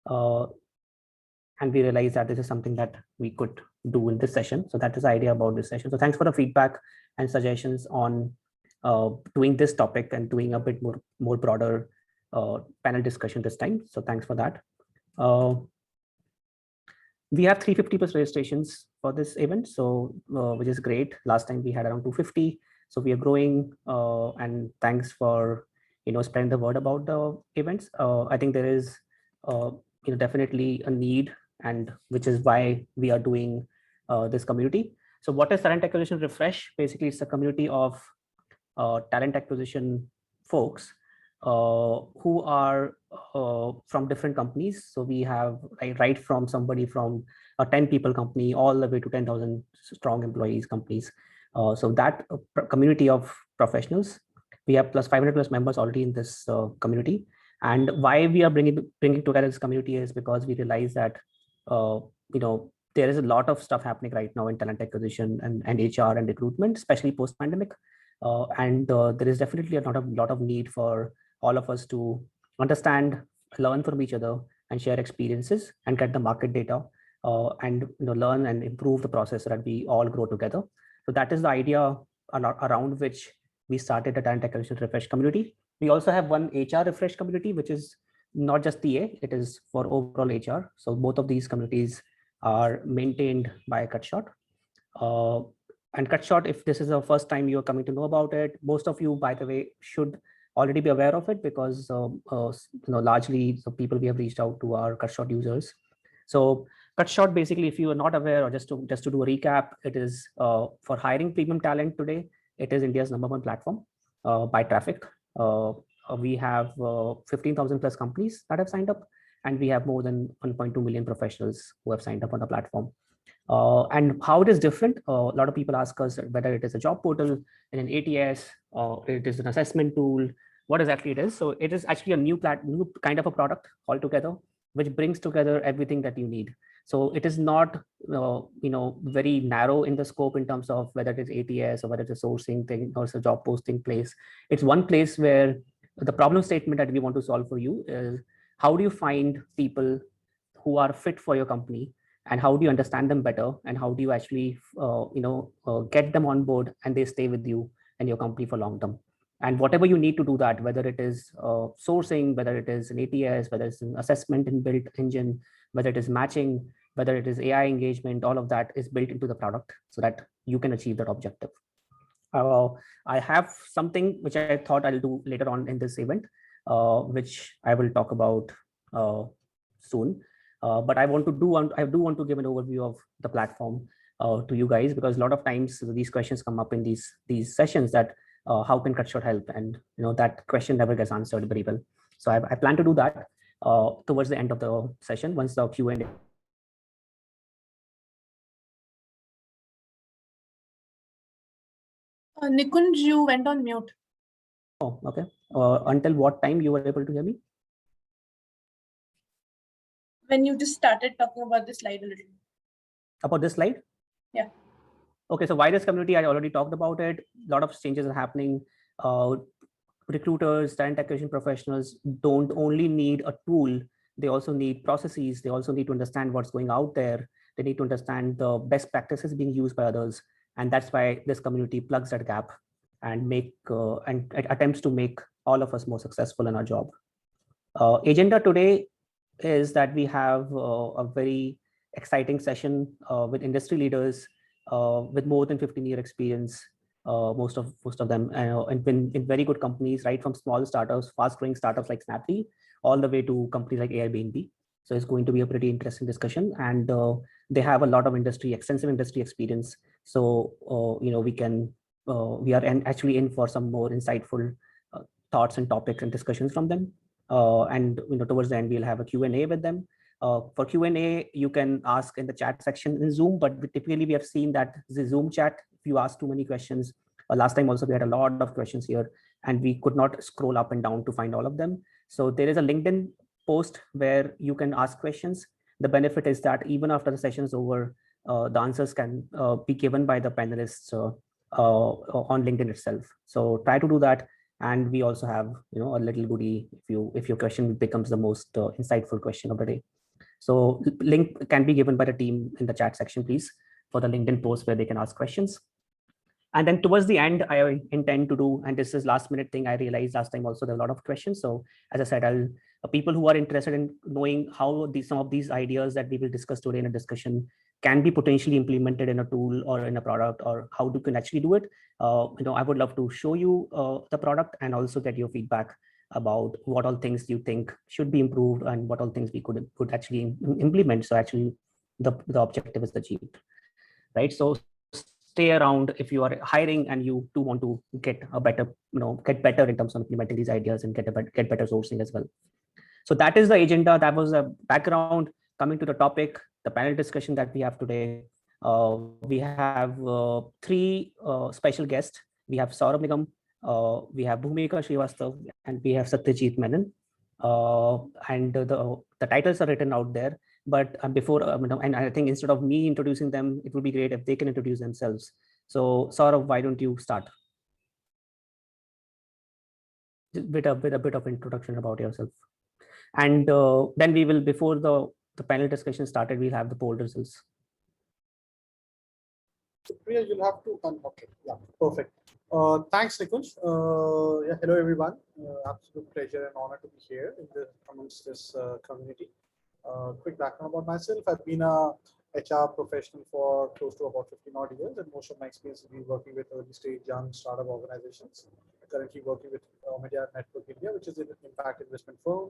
And we realized that this is something that we could do in this session. So that is the idea about this session. So thanks for the feedback and suggestions on doing this topic and doing a bit more broader panel discussion this time. So thanks for that. We have 350 plus registrations for this event, so which is great. Last time we had around 250, so we are growing. And thanks for spreading the word about the events. I think there is definitely a need, and which is why we are doing this community. So what is Talent Acquisition Refresh? Basically, it's a community of talent acquisition folks who are from different companies. So we have right from somebody from a 10 people company all the way to 10,000 strong employees companies. So that community of professionals, we have plus 500 plus members already in this community. And why we are bringing together this community is because we realize that there is a lot of stuff happening right now in talent acquisition and HR and recruitment, especially post pandemic. And there is definitely a lot of need for all of us to understand, learn from each other, and share experiences and get the market data, and learn and improve the process so that we all grow together. So that is the idea around which we started the Talent Acquisition Refresh community. We also have one HR Refresh community, which is not just TA, it is for overall HR. So both of these communities are maintained by Cutshort. And Cutshort, if this is the first time you're coming to know about it, most of you, by the way, should already be aware of it, because largely the people we have reached out to are Cutshort users. So Cutshort, basically, if you are not aware, or just to do a recap, it is for hiring premium talent today. It is India's #1 platform by traffic. We have 15,000 plus companies that have signed up, and we have more than 1.2 million professionals who have signed up on the platform. And how it is different, a lot of people ask us whether it is a job portal and an ATS, or it is an assessment tool, what exactly it is. So it is actually a new kind of a product altogether, which brings together everything that you need. So it is not very narrow in the scope in terms of whether it is ATS or whether it's a sourcing thing or it's a job posting place. It's one place where the problem statement that we want to solve for you is, how do you find people who are fit for your company, and how do you understand them better, and how do you actually get them on board and they stay with you and your company for long term. And whatever you need to do that, whether it is sourcing, whether it is an ATS, whether it's an assessment and built engine, whether it is matching, whether it is AI engagement, all of that is built into the product so that you can achieve that objective. I have something which I thought I'll do later on in this event, which I will talk about soon. But I do want to give an overview of the platform to you guys, because a lot of times these questions come up in these sessions that how can Cutshort help, and that question never gets answered very well. So I plan to do that towards the end of the session, once the Q&A. Nikunj, you went on mute. Oh, okay. Until what time you were able to hear me? When you just started talking about the slide a little. About this slide? Yeah. Okay, so why this community, I already talked about it. A lot of changes are happening. Recruiters, talent acquisition professionals don't only need a tool, they also need processes. They also need to understand what's going out there. They need to understand the best practices being used by others. And that's why this community plugs that gap and attempts to make all of us more successful in our job. Agenda today is that we have a very exciting session with industry leaders with more than 15-year experience, most of them, and been in very good companies, right from small startups, fast-growing startups like Snapdeal, all the way to companies like Airbnb. So it's going to be a pretty interesting discussion, and they have a lot of extensive industry experience. So we are actually in for some more insightful thoughts and topics and discussions from them. And towards the end, we'll have a Q&A with them. For Q&A, you can ask in the chat section in Zoom, but typically we have seen that the Zoom chat, if you ask too many questions, last time also we had a lot of questions here and we could not scroll up and down to find all of them. So there is a LinkedIn post where you can ask questions. The benefit is that even after the session is over, the answers can be given by the panelists on LinkedIn itself. So try to do that. And we also have, a little goodie if your question becomes the most insightful question of the day. So link can be given by the team in the chat section, please, for the LinkedIn post where they can ask questions. And then towards the end, I intend to do, and this is last minute thing, I realized last time also there are a lot of questions. So as I said, people who are interested in knowing how some of these ideas that we will discuss today in a discussion can be potentially implemented in a tool or in a product, or how you can actually do it. I would love to show you the product and also get your feedback about what all things you think should be improved and what all things we could actually implement. So actually the objective is achieved, right? So stay around if you are hiring and you do want to get a better, get better in terms of implementing these ideas and get better sourcing as well. So that is the agenda. That was a background. Coming to the topic, the panel discussion that we have today. We have three special guests. We have Saurabh Nigam, we have Bhumika Srivastav, and we have Satyajit Menon. And the titles are written out there. But before, and I think instead of me introducing them, it would be great if they can introduce themselves. So Saurabh, why don't you start? A bit of introduction about yourself. And then we will, before the panel discussion started, we'll have the poll results. Priya, you'll have to okay. Yeah, perfect. Thanks, Nikunj. Yeah, hello everyone. Absolute pleasure and honor to be here amongst this community. Quick background about myself. I've been a HR professional for close to about 15 odd years, and most of my experience has been working with early stage young startup organizations. I'm currently working with Media Network India, which is an impact investment firm.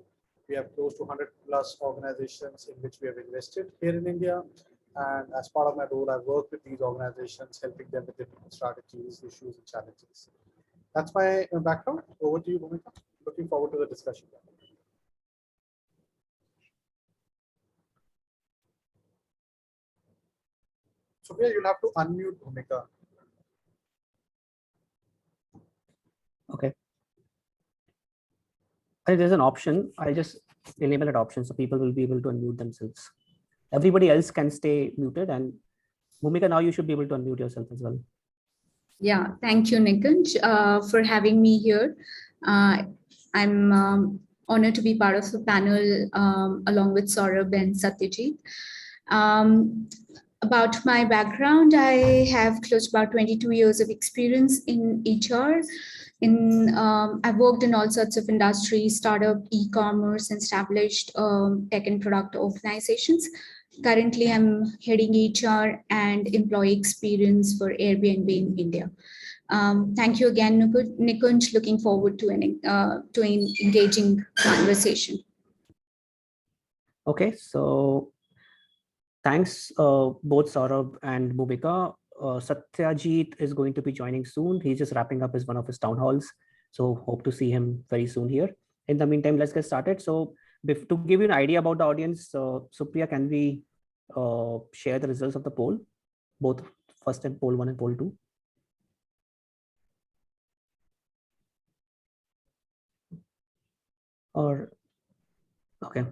We have close to 100 plus organizations in which we have invested here in India. And as part of my role, I work with these organizations, helping them with different strategies, issues, and challenges. That's my background. Over to you, Bhumika. Looking forward to the discussion. Sophia, you'll have to unmute Bhumika. Okay. There's an option. I just enable that option so people will be able to unmute themselves. Everybody else can stay muted, and Bhumika, now you should be able to unmute yourself as well. Yeah, thank you, Nikunj, for having me here. I'm honored to be part of the panel along with Saurabh and Satyajit. About my background, I have close to about 22 years of experience in HR. I've worked in all sorts of industries, startup, e-commerce, and established tech and product organizations. Currently, I'm heading HR and employee experience for Airbnb in India. Thank you again, Nikunj. Looking forward to an engaging conversation. Okay, so thanks both Saurabh and Bhumika. Satyajit is going to be joining soon. He's just wrapping up one of his town halls. So hope to see him very soon here. In the meantime, let's get started. So to give you an idea about the audience, Supriya, can we share the results of the poll, both first and poll 1 and poll 2? Or, okay.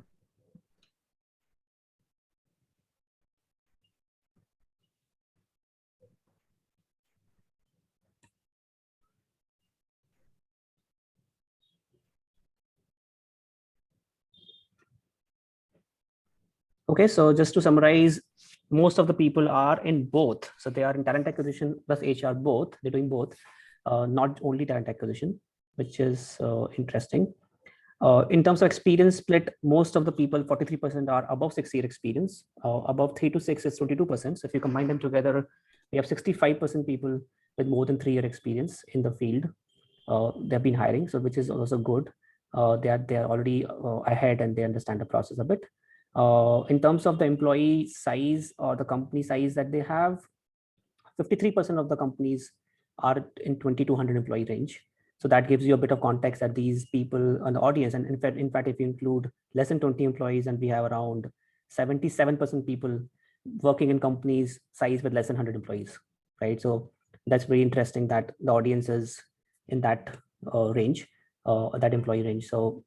Okay, so just to summarize, most of the people are in both. So they are in talent acquisition plus HR both. They're doing both, not only talent acquisition, which is interesting. In terms of experience split, most of the people, 43% are above 6-year experience. Above 3 to 6 is 22%. So if you combine them together, we have 65% people with more than 3-year experience in the field. They've been hiring, so which is also good. They are already ahead and they understand the process a bit. In terms of the employee size or the company size that they have, 53% of the companies are in 20 to 100 employee range. So that gives you a bit of context that these people on the audience, and in fact, if you include less than 20 employees, and we have around 77% people working in companies size with less than 100 employees, right? So that's very interesting that the audience is in that range, that employee range. So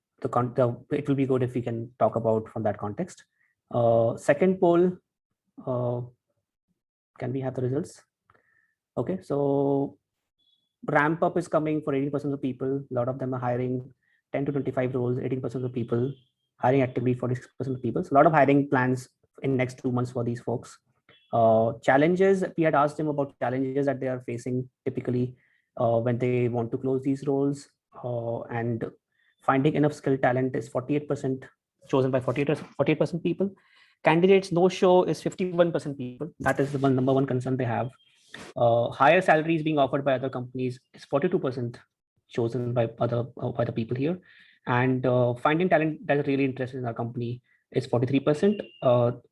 it will be good if we can talk about from that context. Second poll, can we have the results? Okay, so ramp up is coming for 80% of people. A lot of them are hiring 10 to 25 roles, 18% of people, hiring actively 46% of people. So a lot of hiring plans in next 2 months for these folks. Challenges, we had asked them about challenges that they are facing typically when they want to close these roles, and finding enough skilled talent is 48% chosen by 48% people. Candidates no show is 51% people. That is the number one concern they have. Higher salaries being offered by other companies is 42% chosen by the people here. And finding talent that is really interested in our company is 43%.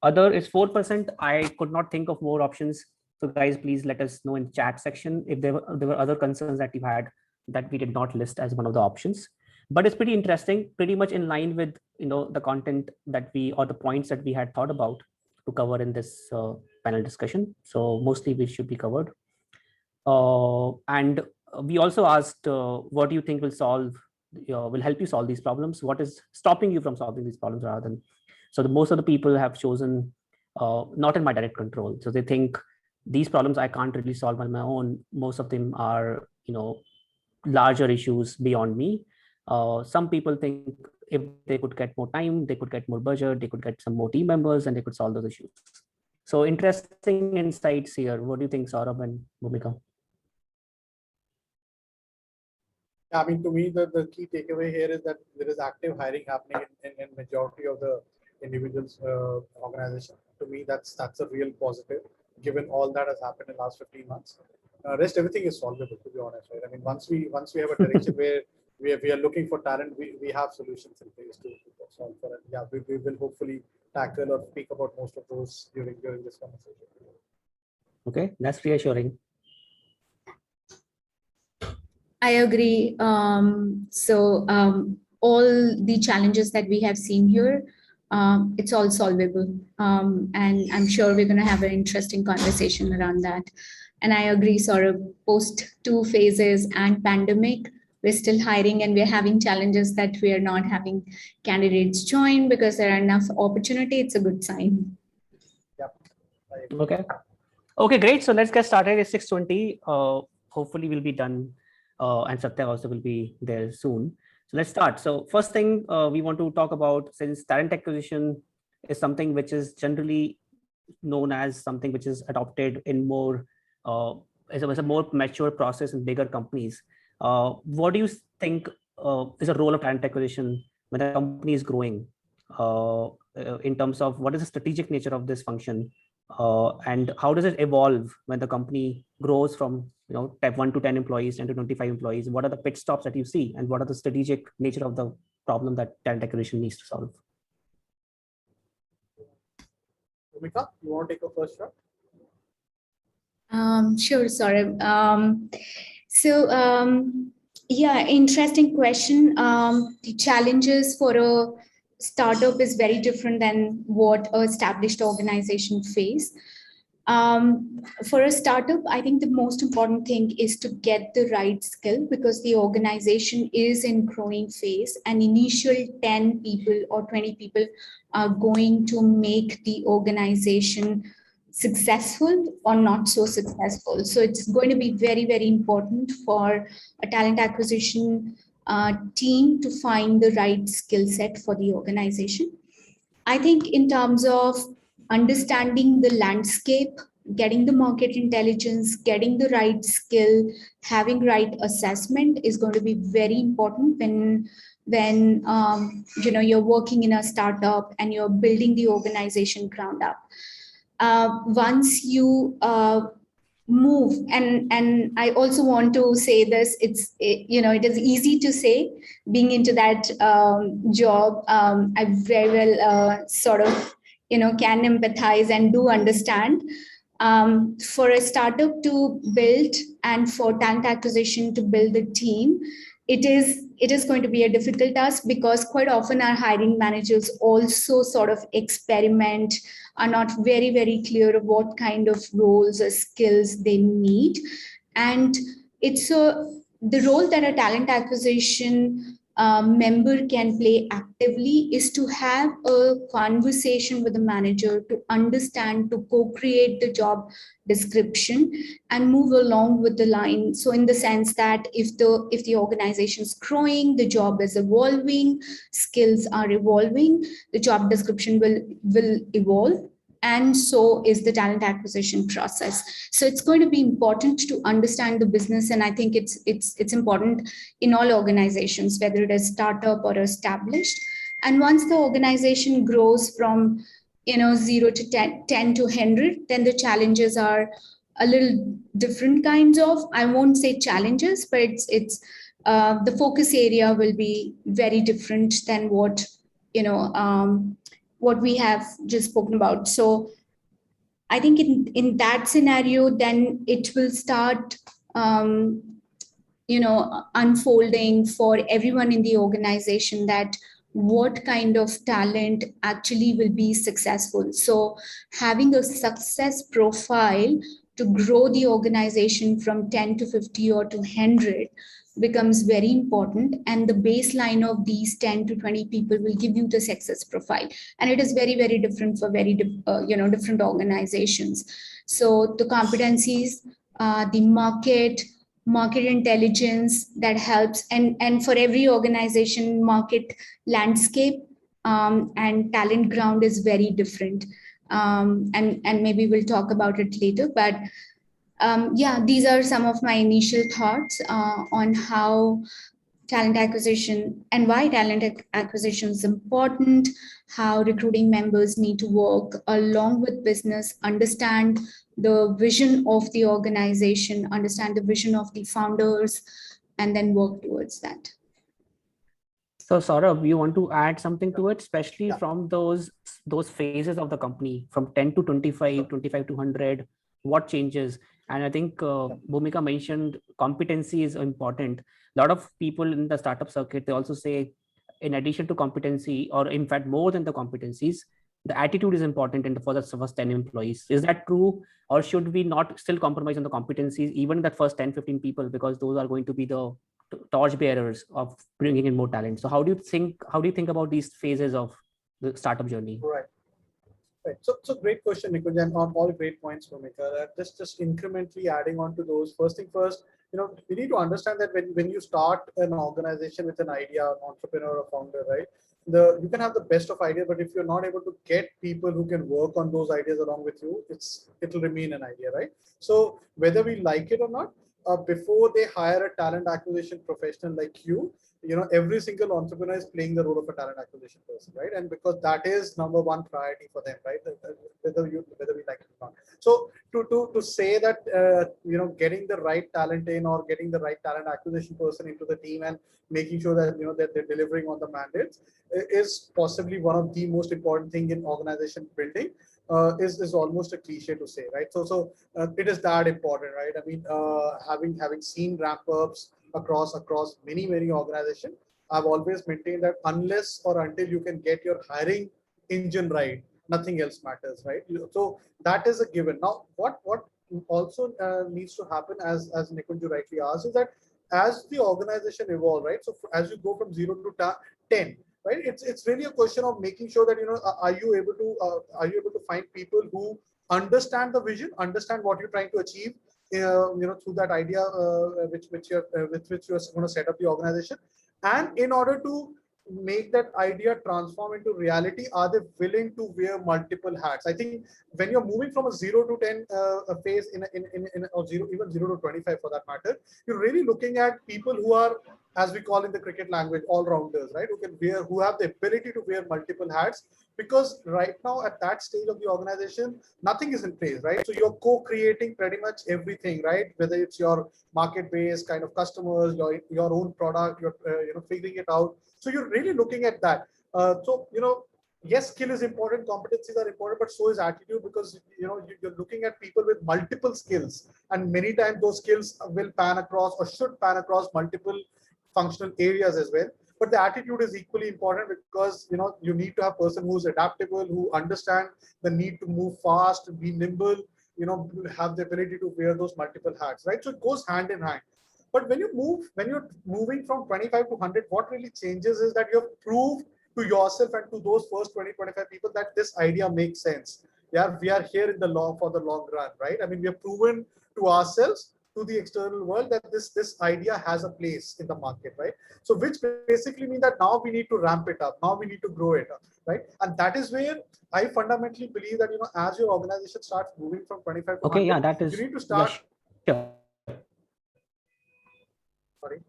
Other is 4%. I could not think of more options. So guys, please let us know in chat section if there were other concerns that you had that we did not list as one of the options. But it's pretty interesting, pretty much in line with the content that we, or the points that we had thought about to cover in this panel discussion. So mostly we should be covered. And we also asked, what do you think will help you solve these problems? What is stopping you from solving these problems rather than, so most of the people have chosen not in my direct control. So they think these problems I can't really solve on my own. Most of them are, larger issues beyond me. Some people think if they could get more time, they could get more budget, they could get some more team members, and they could solve those issues. So interesting insights here. What do you think, Saurabh and Bhumika? I mean, to me, the key takeaway here is that there is active hiring happening in majority of the individuals' organization. To me, that's a real positive, given all that has happened in the last 15 months. Rest everything is solvable, to be honest, right? I mean, once we have a direction where we are looking for talent, we have solutions in place to solve for it. Yeah, we will hopefully tackle or speak about most of those during this conversation. Okay, that's reassuring. I agree. All the challenges that we have seen here, it's all solvable. And I'm sure we're going to have an interesting conversation around that. And I agree, Saurabh, post 2 phases and pandemic, we're still hiring and we're having challenges that we are not having candidates join because there are enough opportunity. It's a good sign. Yep. Okay, great. So let's get started. It's 6:20. Hopefully we'll be done. And Satya also will be there soon. So let's start. So first thing we want to talk about, since talent acquisition is something which is generally known as something which is adopted in more, as a more mature process in bigger companies. What do you think is a role of talent acquisition when a company is growing in terms of what is the strategic nature of this function? And how does it evolve when the company grows from 1 to 10 employees, 10 to 25 employees? What are the pit stops that you see, and what are the strategic nature of the problem that talent acquisition needs to solve? Bhumika, you want to take a first shot? Sure, Saurabh. Yeah, interesting question. The challenges for a startup is very different than what an established organization face. For a startup, I think the most important thing is to get the right skill, because the organization is in growing phase, and initial 10 people or 20 people are going to make the organization successful or not so successful. So it's going to be very, very important for a talent acquisition team to find the right skill set for the organization. I think in terms of understanding the landscape, getting the market intelligence, getting the right skill, having right assessment is going to be very important when you're working in a startup and you're building the organization ground up. Once you move, and I also want to say this, it is easy to say being into that job. I very well can empathize and do understand. For a startup to build and for talent acquisition to build a team, it is going to be a difficult task, because quite often our hiring managers also sort of experiment, are not very, very clear of what kind of roles or skills they need. And it's the role that a talent acquisition member can play actively is to have a conversation with the manager to understand, to co-create the job description and move along with the line. So in the sense that if the organization is growing, the job is evolving, skills are evolving, the job description will evolve, and so is the talent acquisition process. So it's going to be important to understand the business, and I think it's important in all organizations, whether it is startup or established. And once the organization grows from 0 to 10 to 100, then the challenges are a little different kinds of, I won't say challenges, but it's the focus area will be very different than what we have just spoken about. So I think in that scenario, then it will start unfolding for everyone in the organization that what kind of talent actually will be successful. So having a success profile to grow the organization from 10 to 50 or to 100 becomes very important, and the baseline of these 10 to 20 people will give you the success profile, and it is very, very different for different organizations. So the competencies, the market intelligence that helps, and for every organization, market landscape and talent ground is very different, and maybe we'll talk about it later. But these are some of my initial thoughts on how talent acquisition and why talent acquisition is important, how recruiting members need to work along with business, understand the vision of the organization, understand the vision of the founders, and then work towards that. So Saurabh, you want to add something to it, especially from those phases of the company from 10 to 25, 25 to 100, what changes? And I think Bhumika mentioned competency is important. A lot of people in the startup circuit, they also say, in addition to competency, or in fact, more than the competencies, the attitude is important for the first 10 employees. Is that true? Or should we not still compromise on the competencies, even that first 10, 15 people, because those are going to be the torch bearers of bringing in more talent? So how do you think about these phases of the startup journey? Right. Right. So great question, Nikunj, and all great points, Bhumika. Just incrementally adding on to those. First thing first, we need to understand that when you start an organization with an idea, an entrepreneur or founder, right? You can have the best of ideas, but if you're not able to get people who can work on those ideas along with you, it'll remain an idea, right? So whether we like it or not, before they hire a talent acquisition professional like you, every single entrepreneur is playing the role of a talent acquisition person, right? And because that is number one priority for them, right? Whether we like it or not. So to say that getting the right talent in, or getting the right talent acquisition person into the team and making sure that that they're delivering on the mandates is possibly one of the most important thing in organization building. Is almost a cliche to say, right? So it is that important, right? I mean, having seen ramp ups across many organizations, I've always maintained that unless or until you can get your hiring engine right, nothing else matters, right? So that is a given. Now, what also needs to happen, as Nikunj rightly asked, is that as the organization evolve, right? So as you go from 0 to 10, right? It's really a question of making sure that are you able to find people who understand the vision, understand what you're trying to achieve, through that idea with which you're going to set up the organization, and in order to make that idea transform into reality, are they willing to wear multiple hats? I think when you're moving from a 0 to 10 phase in or 0 to 25 for that matter, you're really looking at people who are, as we call in the cricket language, all-rounders, right? Who have the ability to wear multiple hats, because right now at that stage of the organization, nothing is in place, right? So you're co-creating pretty much everything, right? Whether it's your market-based kind of customers, your own product, you're figuring it out. So you're really looking at that. Yes, skill is important, competencies are important, but so is attitude, because you're looking at people with multiple skills, and many times those skills will pan across or should pan across multiple functional areas as well. But the attitude is equally important, because you need to have a person who's adaptable, who understand the need to move fast, be nimble, have the ability to wear those multiple hats, right? So it goes hand in hand. But when you're moving from 25 to 100, what really changes is that you have proved to yourself and to those first 20, 25 people that this idea makes sense. Yeah, we are here in the for the long run, right? I mean, we have proven to ourselves, to the external world, that this idea has a place in the market, right? So which basically means that now we need to ramp it up. Now we need to grow it up, right? And that is where I fundamentally believe that, as your organization starts moving from 25 to 100, yeah, that is, you need to start. Sure. Sorry,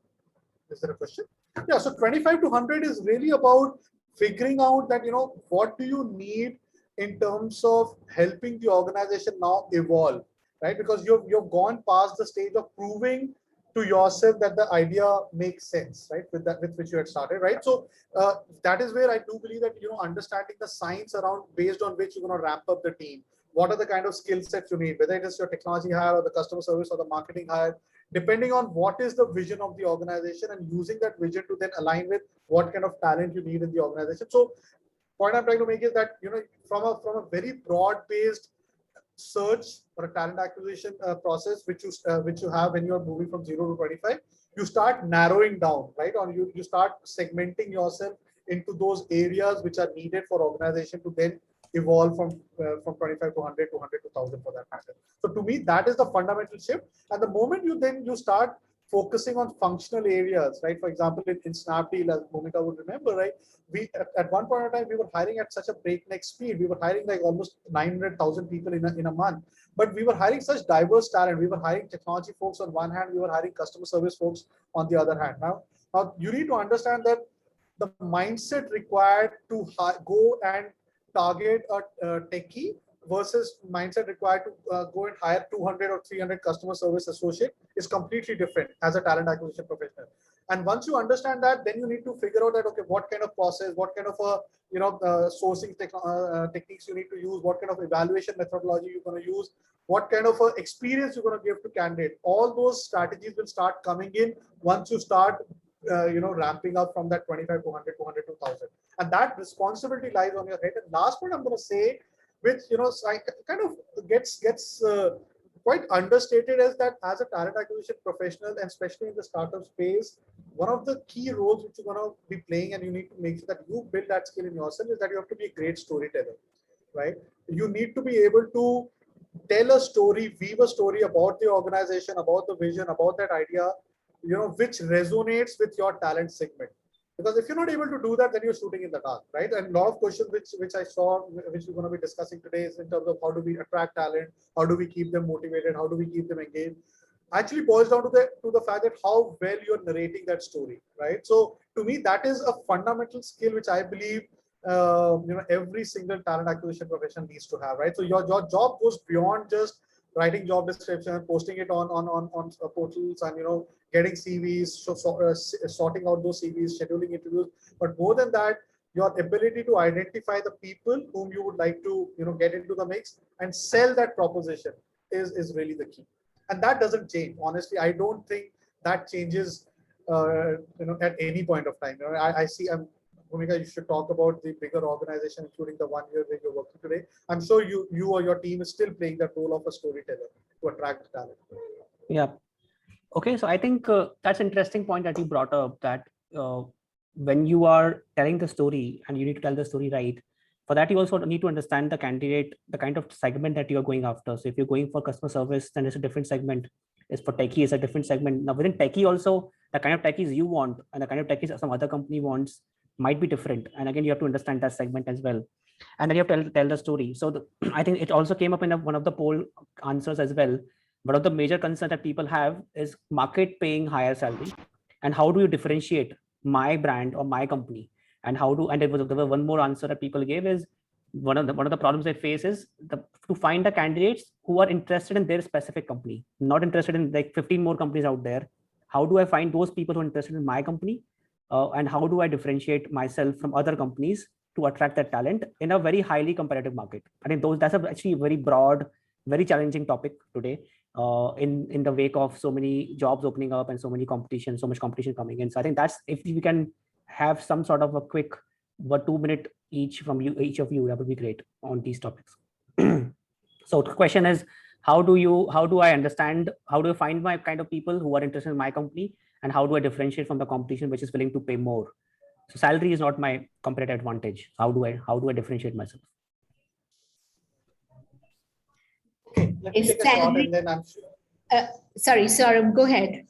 is there a question? Yeah, so 25 to 100 is really about figuring out that, what do you need in terms of helping the organization now evolve, right? Because you've gone past the stage of proving to yourself that the idea makes sense, right? With which you had started, right? So that is where I do believe that, understanding the science around based on which you're going to ramp up the team. What are the kind of skill sets you need, whether it is your technology hire or the customer service or the marketing hire, depending on what is the vision of the organization, and using that vision to then align with what kind of talent you need in the organization. So point I'm trying to make is that, from a very broad-based search or a talent acquisition process, which you have when you're moving from 0 to 25, you start narrowing down, right? Or you start segmenting yourself into those areas which are needed for organization to then evolve from 25 to 100 to 100 to 1000 for that matter. So to me, that is the fundamental shift. And the moment you start focusing on functional areas, right? For example, in Snapdeal, as Bhumika would remember, right? We at one point in time, we were hiring at such a breakneck speed. We were hiring like almost 900,000 people in a month, but we were hiring such diverse talent. We were hiring technology folks on one hand, we were hiring customer service folks on the other hand. Now you need to understand that the mindset required to go and target a techie versus mindset required to go and hire 200 or 300 customer service associate is completely different as a talent acquisition professional. And once you understand that, then you need to figure out that, okay, what kind of process, what kind of sourcing techniques you need to use, what kind of evaluation methodology you're going to use, what kind of experience you're going to give to candidate. All those strategies will start coming in once you start ramping up from that 25 to 100 to 100 to 1000, and that responsibility lies on your head. And last point I'm going to say, which kind of gets quite understated, is that as a talent acquisition professional, and especially in the startup space, one of the key roles which you're going to be playing, and you need to make sure that you build that skill in yourself, is that you have to be a great storyteller, right? You need to be able to tell a story, weave a story about the organization, about the vision, about that idea, which resonates with your talent segment. Because if you're not able to do that, then you're shooting in the dark, right? And a lot of questions which I saw, which we're going to be discussing today, is in terms of how do we attract talent, how do we keep them motivated, how do we keep them engaged, actually boils down to the fact that how well you're narrating that story, right? So to me, that is a fundamental skill which I believe every single talent acquisition professional needs to have, right? So your job goes beyond just writing job description, posting it on portals, and getting CVs, sorting out those CVs, scheduling interviews. But more than that, your ability to identify the people whom you would like to get into the mix and sell that proposition is really the key. And that doesn't change. Honestly, I don't think that changes at any point of time. I see. Bhumika, you should talk about the bigger organization, including the one where you're working today. I'm sure you or your team is still playing that role of a storyteller to attract talent. Yeah. Okay, so I think that's an interesting point that you brought up, that when you are telling the story and you need to tell the story right, for that you also need to understand the candidate, the kind of segment that you're going after. So if you're going for customer service, then it's a different segment. Is for techie, is a different segment. Now within techie also, the kind of techies you want and the kind of techies some other company wants might be different. And again, you have to understand that segment as well. And then you have to tell the story. So I think it also came up in one of the poll answers as well. One of the major concerns that people have is market paying higher salary. And how do you differentiate my brand or my company? And there was one more answer that people gave, is one of the problems they face is to find the candidates who are interested in their specific company, not interested in like 15 more companies out there. How do I find those people who are interested in my company? And how do I differentiate myself from other companies to attract that talent in a very highly competitive market? I think that's actually a very broad, very challenging topic today, in the wake of so many jobs opening up and so much competition coming in. So I think that's, if we can have some sort of a quick 2 minute each of you, that would be great on these topics. So the question is, how do I understand, how do I find my kind of people who are interested in my company, and how do I differentiate from the competition which is willing to pay more? So salary is not my competitive advantage. How do I differentiate myself? Okay, let me Is take a shot salary- and then I'm sure. Sorry, Saurabh, go ahead.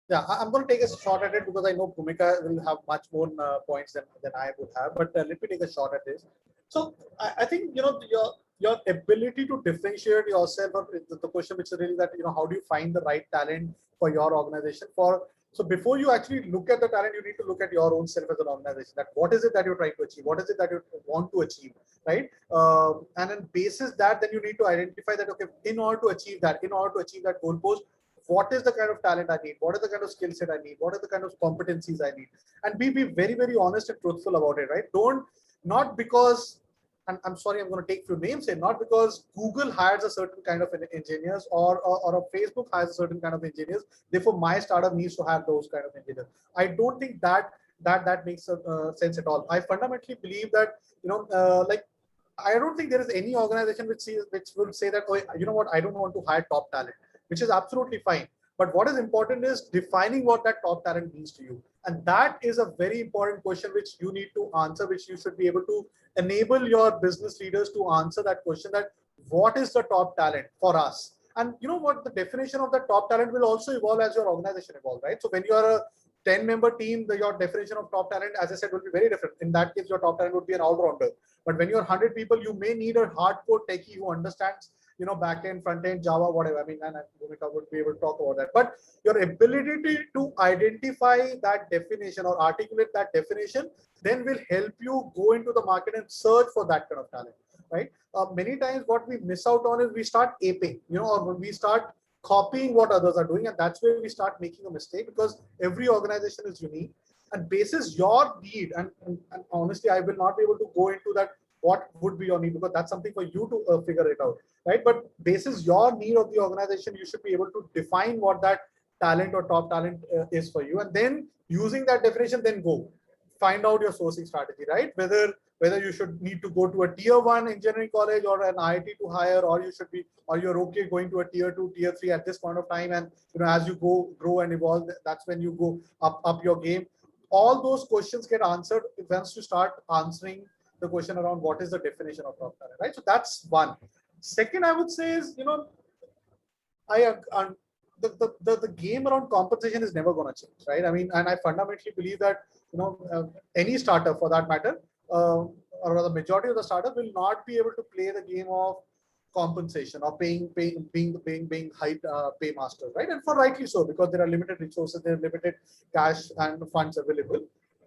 Yeah, I'm going to take a shot at it because I know Bhumika will have much more points than I would have. But let me take a shot at this. So I think your ability to differentiate yourself. Or the question which is really that how do you find the right talent for your organization? So before you actually look at the talent, you need to look at your own self as an organization. That what is it that you're trying to achieve? What is it that you want to achieve? Right? And then basis that, then you need to identify that okay, in order to achieve that goal post, what is the kind of talent I need? What is the kind of skill set I need? What are the kind of competencies I need? And be very, very honest and truthful about it, right? Not because, and I'm sorry, I'm going to take few names here, not because Google hires a certain kind of engineers or a Facebook hires a certain kind of engineers, therefore my startup needs to have those kind of engineers. I don't think that makes sense at all. I fundamentally believe that, like, I don't think there is any organization which will say that, oh, you know what, I don't want to hire top talent, which is absolutely fine. But what is important is defining what that top talent means to you. And that is a very important question which you need to answer, which you should be able to enable your business leaders to answer that question, that what is the top talent for us? And you know what, the definition of the top talent will also evolve as your organization evolves, right? So when you are a 10-member team, your definition of top talent, as I said, will be very different. In that case, your top talent would be an all-rounder. But when you're 100 people, you may need a hardcore techie who understands, back end, front end, Java, whatever. I mean, and Bhumika would be able to talk about that. But your ability to identify that definition or articulate that definition then will help you go into the market and search for that kind of talent, right? Many times what we miss out on is we start aping, or when we start copying what others are doing, and that's where we start making a mistake, because every organization is unique. And basis your need, and honestly, I will not be able to go into that what would be your need, because that's something for you to figure it out, right? But basis your need of the organization, you should be able to define what that talent or top talent is for you, and then using that definition, then go find out your sourcing strategy, right? Whether you should need to go to a tier 1 engineering college or an IIT to hire, or you're okay going to a tier 2, tier 3 at this point of time. And as you grow and evolve, that's when you go up your game. All those questions get answered once you start answering the question around what is the definition of top talent, right? So that's one. Second, I would say is, the game around compensation is never going to change, right? I mean, and I fundamentally believe that, any startup for that matter, or the majority of the startup will not be able to play the game of compensation or being high pay masters, right? And for rightly so, because there are limited resources, there are limited cash and funds available.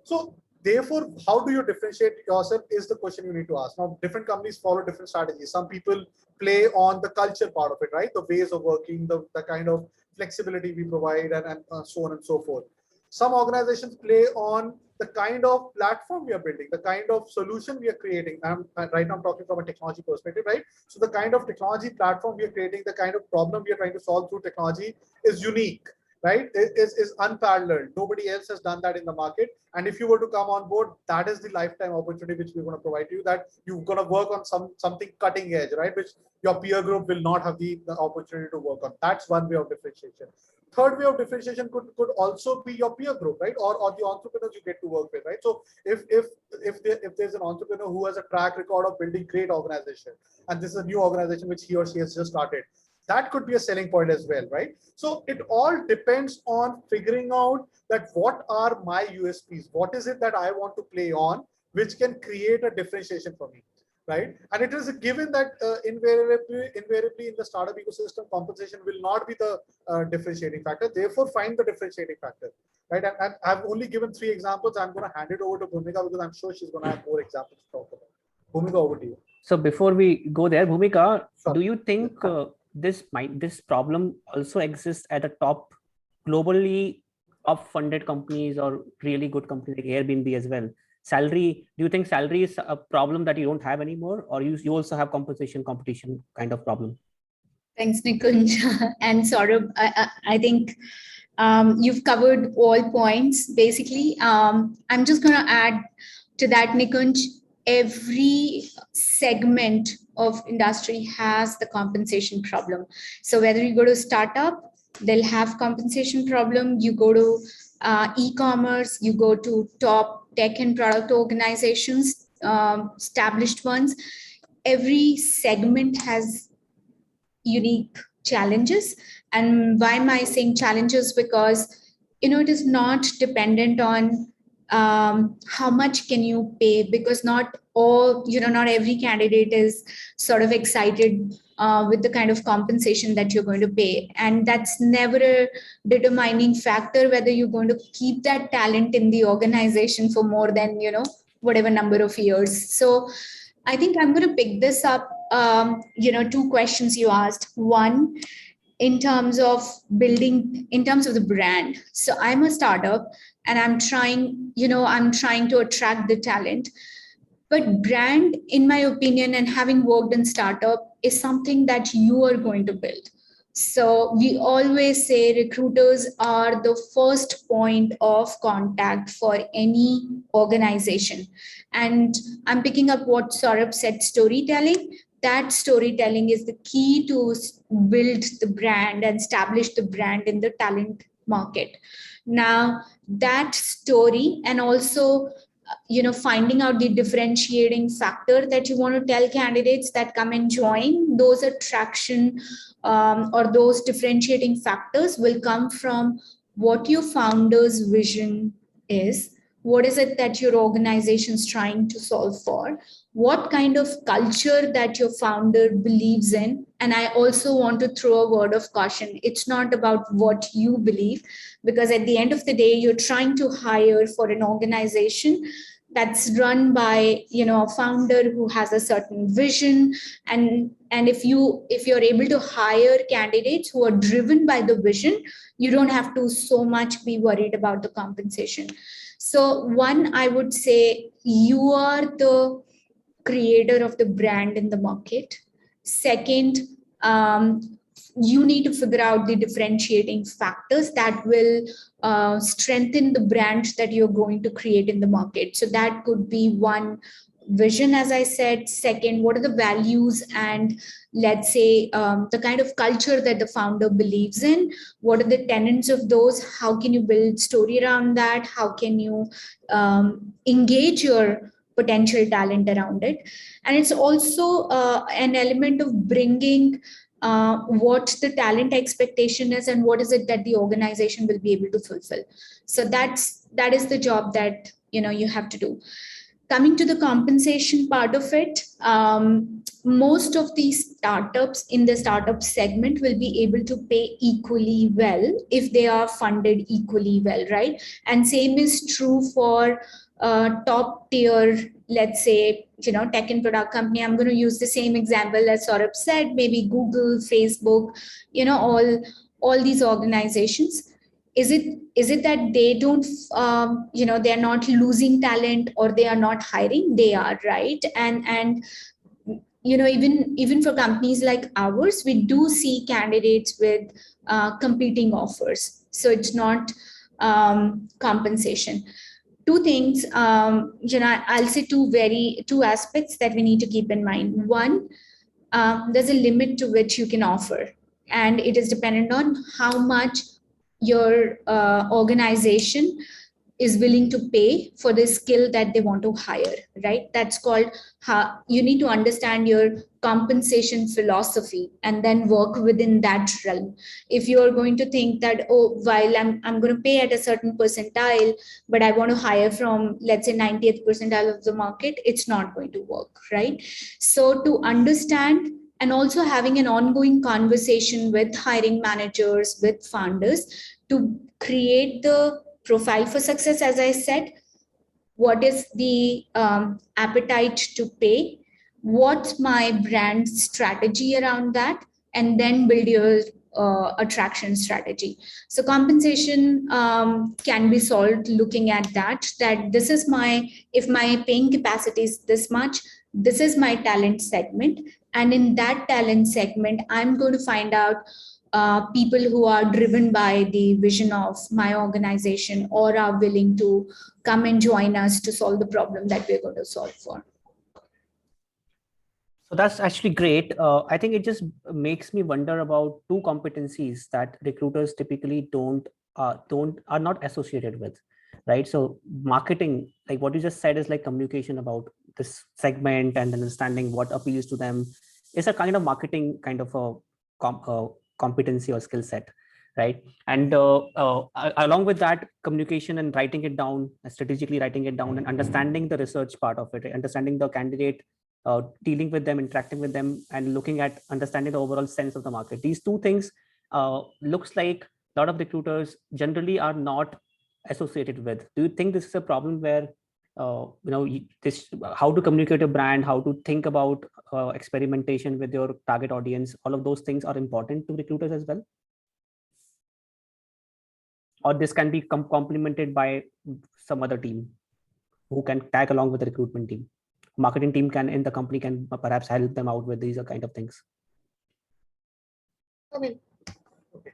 So therefore, how do you differentiate yourself is the question you need to ask. Now, different companies follow different strategies. Some people play on the culture part of it, right? The ways of working, the kind of flexibility we provide, and so on and so forth. Some organizations play on the kind of platform we are building, the kind of solution we are creating. Right now I'm talking from a technology perspective, right? So the kind of technology platform we are creating, the kind of problem we are trying to solve through technology is unique, right? It is unparalleled. Nobody else has done that in the market. And if you were to come on board, that is the lifetime opportunity which we're going to provide you, that you're going to work on something cutting edge, right? Which your peer group will not have the opportunity to work on. That's one way of differentiation. Third way of differentiation could also be your peer group, right? Or the entrepreneurs you get to work with, right? So if there's an entrepreneur who has a track record of building great organization, and this is a new organization which he or she has just started, that could be a selling point as well, right? So it all depends on figuring out that what are my USPs, what is it that I want to play on, which can create a differentiation for me, right? And it is a given that invariably in the startup ecosystem, compensation will not be the differentiating factor. Therefore, find the differentiating factor, right? And I've only given 3 examples. I'm going to hand it over to Bhumika because I'm sure she's going to have more examples to talk about. Bhumika, over to you. So before we go there, Bhumika, Sure. Do you think this problem also exists at the top globally top funded companies or really good companies like Airbnb as well? Salary, do you think salary is a problem that you don't have anymore, or you also have competition kind of problem? Thanks, Nikunj. And Saurabh, I think you've covered all points, basically. I'm just going to add to that, Nikunj. every segment of industry has the compensation problem. So whether you go to startup, they'll have compensation problem. You go to e-commerce, you go to top tech and product organizations, established ones. Every segment has unique challenges. And why am I saying challenges? Because, it is not dependent on how much can you pay, because not every candidate is sort of excited with the kind of compensation that you're going to pay. And that's never a determining factor whether you're going to keep that talent in the organization for more than, whatever number of years. So I think I'm going to pick this up, two questions you asked. One, in terms of the brand. So I'm a startup and I'm trying to attract the talent. But brand, in my opinion, and having worked in startup, is something that you are going to build. So we always say recruiters are the first point of contact for any organization. And I'm picking up what Saurabh said, storytelling. That storytelling is the key to build the brand and establish the brand in the talent market. Now, that story, and also finding out the differentiating factor that you want to tell candidates that come and join, those attraction or those differentiating factors will come from what your founder's vision is. What is it that your organization is trying to solve for? What kind of culture that your founder believes in? And I also want to throw a word of caution. It's not about what you believe, because at the end of the day, you're trying to hire for an organization that's run by a founder who has a certain vision. And if you're able to hire candidates who are driven by the vision, you don't have to so much be worried about the compensation. So one, I would say you are the creator of the brand in the market. Second, you need to figure out the differentiating factors that will strengthen the brand that you're going to create in the market. So that could be one, vision, as I said. Second, what are the values and, let's say, the kind of culture that the founder believes in? What are the tenets of those? How can you build story around that? How can you engage your potential talent around it? And it's also an element of bringing what the talent expectation is and what is it that the organization will be able to fulfill. So that is the job that you have to do. Coming to the compensation part of it, most of these startups in the startup segment will be able to pay equally well if they are funded equally well, right? And same is true for top tier, let's say, tech and product company. I'm going to use the same example as Saurabh said, maybe Google, Facebook, all these organizations. Is it that they don't, they're not losing talent or they are not hiring? They are, right? And even for companies like ours, we do see candidates with competing offers. So it's not compensation. Two things, I'll say two aspects that we need to keep in mind. One, there's a limit to which you can offer, and it is dependent on how much your organization is willing to pay for the skill that they want to hire, right? That's called how you need to understand your compensation philosophy and then work within that realm. If you're going to think that, oh, while I'm going to pay at a certain percentile, but I want to hire from, let's say, 90th percentile of the market, it's not going to work, right? So to understand, and also having an ongoing conversation with hiring managers, with founders, to create the profile for success. As I said, what is the appetite to pay? What's my brand strategy around that? And then build your attraction strategy. So compensation can be solved looking at that this is if my paying capacity is this much, this is my talent segment. And in that talent segment, I'm going to find out people who are driven by the vision of my organization or are willing to come and join us to solve the problem that we're going to solve for. So that's actually great. I think it just makes me wonder about two competencies that recruiters typically are not associated with, right? So marketing, like what you just said, is like communication about this segment and understanding what appeals to them, is a kind of marketing kind of a competency or skill set, right? And along with that, communication and writing it down, strategically writing it down, and understanding the research part of it, understanding the candidate, dealing with them, interacting with them, and looking at understanding the overall sense of the market. These two things looks like a lot of recruiters generally are not associated with. Do you think this is a problem where this, how to communicate a brand, how to think about experimentation with your target audience, all of those things are important to recruiters as well? Or this can be complemented by some other team who can tag along with the recruitment team? Marketing team can in the company can perhaps help them out with these kind of things. I mean, okay.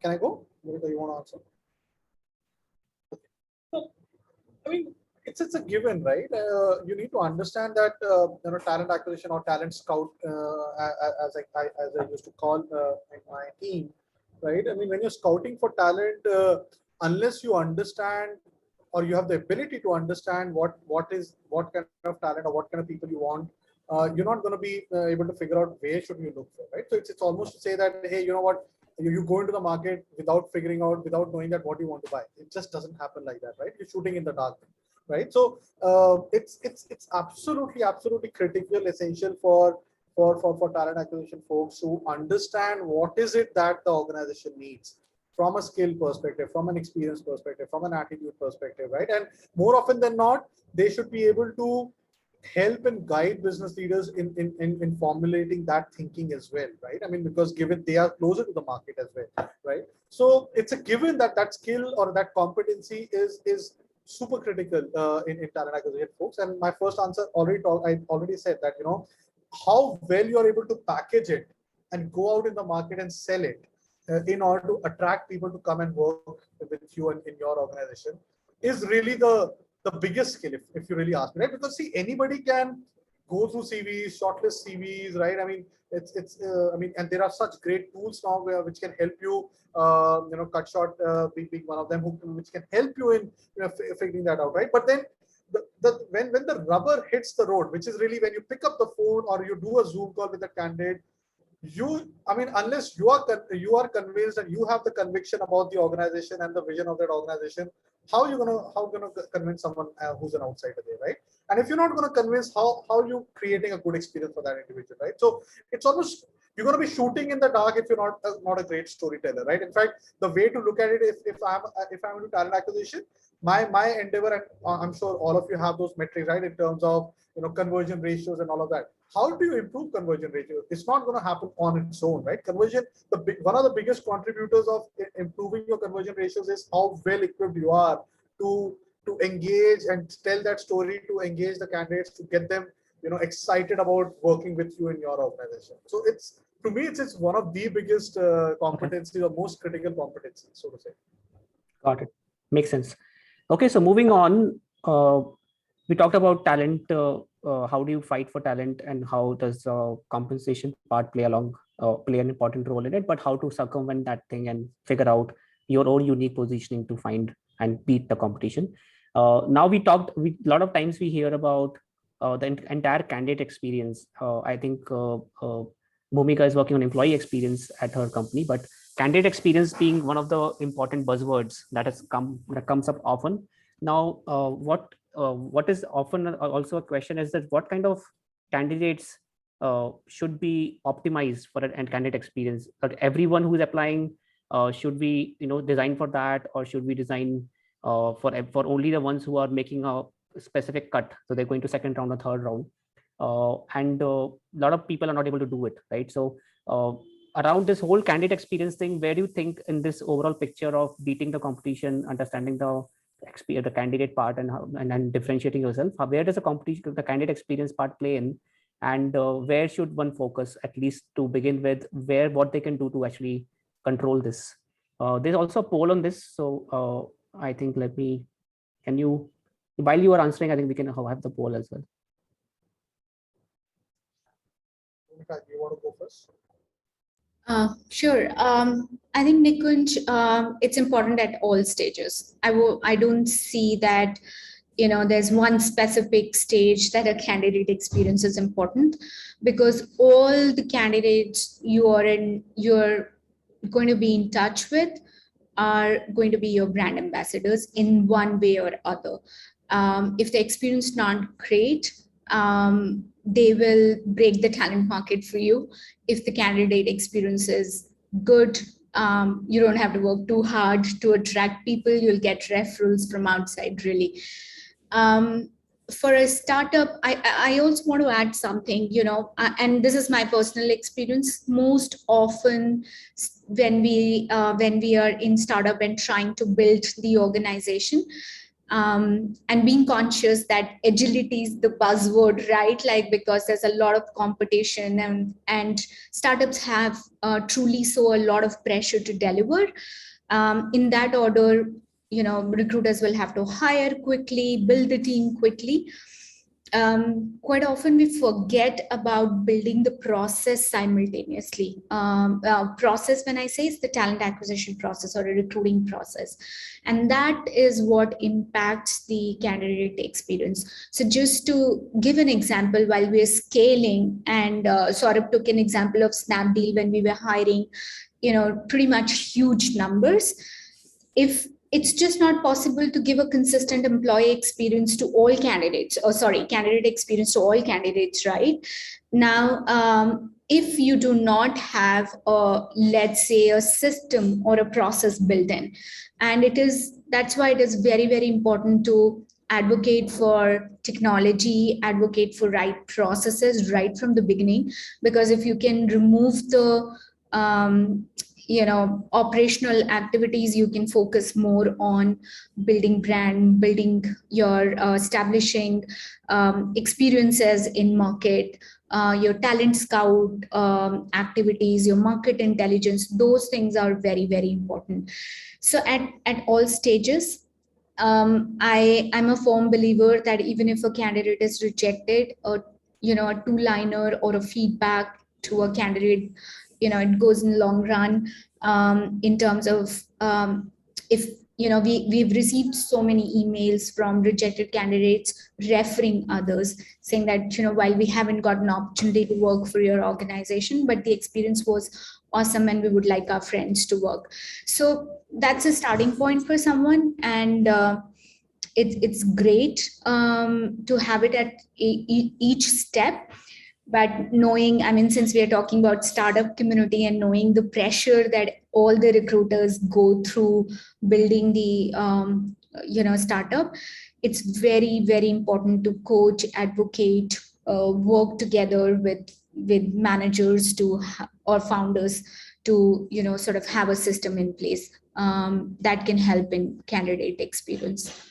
Can I go? Monica, you want to answer? Okay. So, I mean, it's a given, right? You need to understand that talent acquisition or talent scout, as I used to call in my team, right? I mean, when you're scouting for talent, unless you understand or you have the ability to understand what kind of talent or what kind of people you want, you're not going to be able to figure out where should you look for, right? So it's almost to say that, hey, you know what, you go into the market without figuring out, without knowing that what you want to buy. It just doesn't happen like that, right? You're shooting in the dark, right? So it's absolutely critical, essential for talent acquisition folks to understand what is it that the organization needs from a skill perspective, from an experience perspective, from an attitude perspective, right? And more often than not, they should be able to help and guide business leaders in formulating that thinking as well, right? I mean, because given they are closer to the market as well, right? So it's a given that that skill or that competency is super critical in talent acquisition folks. And my first answer I already said that, how well you are able to package it and go out in the market and sell it in order to attract people to come and work with you and in your organization is really the biggest skill, if you really ask me, right? Because see, anybody can go through CVs, shortlist CVs, right? I mean, I mean, and there are such great tools now which can help you, CutShot being one of them, which can help you in figuring that out, right? But then when the rubber hits the road, which is really when you pick up the phone or you do a Zoom call with a candidate, I mean, unless you are convinced and you have the conviction about the organization and the vision of that organization, how gonna convince someone who's an outsider there, right? And if you're not gonna convince, how you creating a good experience for that individual, right? So it's almost, you're gonna be shooting in the dark if you're not a great storyteller, right? In fact, the way to look at it, if I'm into talent acquisition, my endeavor, and I'm sure all of you have those metrics, right, in terms of conversion ratios and all of that. How do you improve conversion ratio? It's not going to happen on its own, right? Conversion, one of the biggest contributors of improving your conversion ratios is how well equipped you are to engage and tell that story, to engage the candidates, to get them excited about working with you in your organization. So to me it's one of the biggest competencies or most critical competencies, so to say. Got it. Makes sense. Okay, so moving on, we talked about talent. How do you fight for talent, and how does compensation part play an important role in it? But how to circumvent that thing and figure out your own unique positioning to find and beat the competition. Now a lot of times we hear about the entire candidate experience. I think Bhumika is working on employee experience at her company, but candidate experience being one of the important buzzwords that comes up often. Now, what is often also a question is that what kind of candidates should be optimized for an candidate experience? That everyone who is applying, should we design for that, or should we design for only the ones who are making a specific cut, so they're going to second round or third round? And a lot of people are not able to do it, right? So around this whole candidate experience thing, where do you think in this overall picture of beating the competition, understanding the candidate part, and differentiating yourself, where does the candidate experience part play in, and where should one focus, at least to begin with, what they can do to actually control this? There's also a poll on this, so I think while you are answering, I think we can have the poll as well. Bhumika, do you want to go first? Sure. I think Nikunj, it's important at all stages. I don't see that, there's one specific stage that a candidate experience is important, because all the candidates you're going to be in touch with are going to be your brand ambassadors in one way or other. If the experience not great, they will break the talent market for you. If the candidate experience is good, you don't have to work too hard to attract people. You'll get referrals from outside, really. For a startup, I also want to add something, and this is my personal experience. Most often when we are in startup and trying to build the organization, and being conscious that agility is the buzzword, right? Like, because there's a lot of competition, and startups have truly so a lot of pressure to deliver. In that order, recruiters will have to hire quickly, build the team quickly. Quite often we forget about building the process simultaneously. Process, when I say, is the talent acquisition process or a recruiting process. And that is what impacts the candidate experience. So just to give an example, while we're scaling, and Saurabh took an example of Snapdeal when we were hiring, pretty much huge numbers. If it's just not possible to give a consistent employee experience to all candidates, candidate experience to all candidates, right? Now, if you do not have let's say a system or a process built in, and that's why it is very, very important to advocate for technology, advocate for right processes right from the beginning, because if you can remove the operational activities, you can focus more on building brand, building your establishing experiences in market, your talent scout activities, your market intelligence. Those things are very, very important. So at all stages, I'm a firm believer that even if a candidate is rejected, a two-liner or a feedback to a candidate, it goes in the long run. In terms of if we've received so many emails from rejected candidates referring others, saying that while we haven't got an opportunity to work for your organization, but the experience was awesome and we would like our friends to work. So that's a starting point for someone, and it's great to have it at each step. But knowing, since we are talking about startup community and knowing the pressure that all the recruiters go through building the startup, it's very, very important to coach, advocate, work together with managers or founders to sort of have a system in place that can help in candidate experience.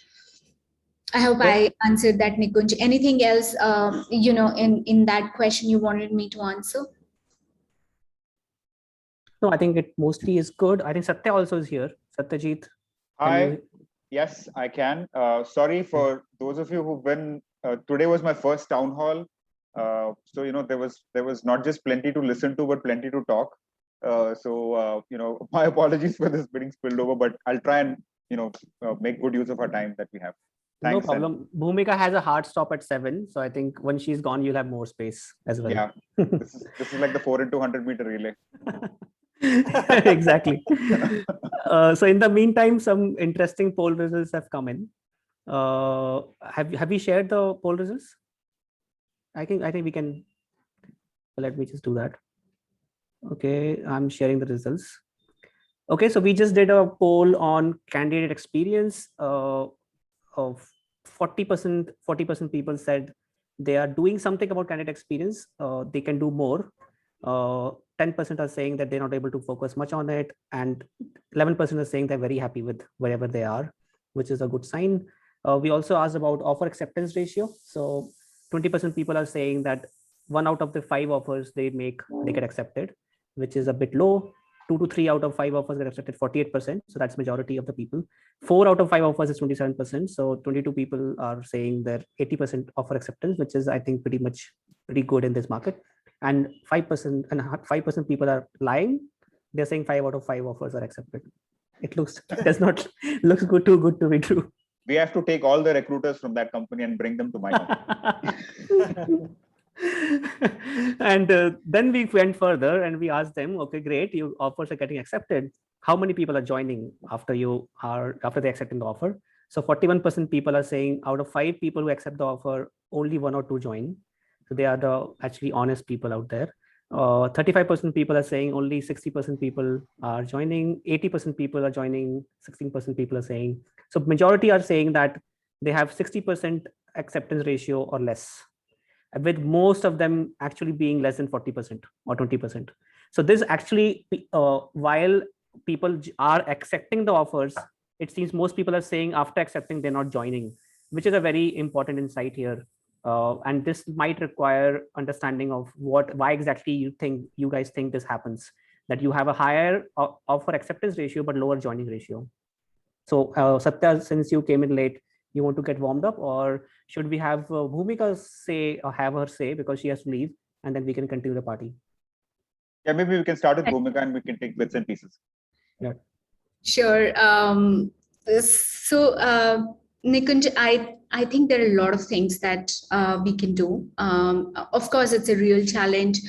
I hope I answered that, Nikunj. Anything else, in that question you wanted me to answer? No, I think it mostly is good. I think Satya also is here. Satyajit. Hi. Yes, I can. Sorry for those of you who've been, today was my first town hall. So, there was not just plenty to listen to, but plenty to talk. So, my apologies for this being spilled over, but I'll try and, make good use of our time that we have. Thanks, no problem. Bhumika has a hard stop at 7. So I think when she's gone, you'll have more space as well. Yeah, this is like the 4 into 100 meter relay. Exactly. So in the meantime, some interesting poll results have come in. Have we shared the poll results? I think we can. Let me just do that. Okay, I'm sharing the results. Okay, so we just did a poll on candidate experience. Of 40% people said they are doing something about candidate experience. They can do more. 10% are saying that they're not able to focus much on it, and 11% are saying they're very happy with wherever they are, which is a good sign. We also asked about offer acceptance ratio. So 20% people are saying that 1 out of the 5 offers they make, they get accepted, which is a bit low. 2 to 3 out of 5 offers get accepted, 48%. So that's majority of the people. 4 out of 5 offers is 27%. So 22 people are saying that 80% offer acceptance, which is, I think, pretty good in this market. and 5% people are lying. They're saying 5 out of 5 offers are accepted. It does not looks too good to be true. We have to take all the recruiters from that company and bring them to my company. And then we went further and we asked them, okay, great, your offers are getting accepted. How many people are joining after they accepting the offer? So 41% people are saying out of 5 people who accept the offer, only 1 or 2 join. So they are the actually honest people out there. 35% people are saying only 60% people are joining, 80% people are joining, 16% people are saying. So majority are saying that they have 60% acceptance ratio or less, with most of them actually being less than 40% or 20%. So this actually, while people are accepting the offers, it seems most people are saying after accepting, they're not joining, which is a very important insight here. And this might require understanding of why exactly you guys think this happens, that you have a higher offer acceptance ratio, but lower joining ratio. So Satya, since you came in late, you want to get warmed up, or should we have Bhumika say or have her say, because she has to leave, and then we can continue the party? Yeah, maybe we can start with Bhumika and we can take bits and pieces. Yeah. Sure. Nikunj, I think there are a lot of things that we can do. Of course, it's a real challenge.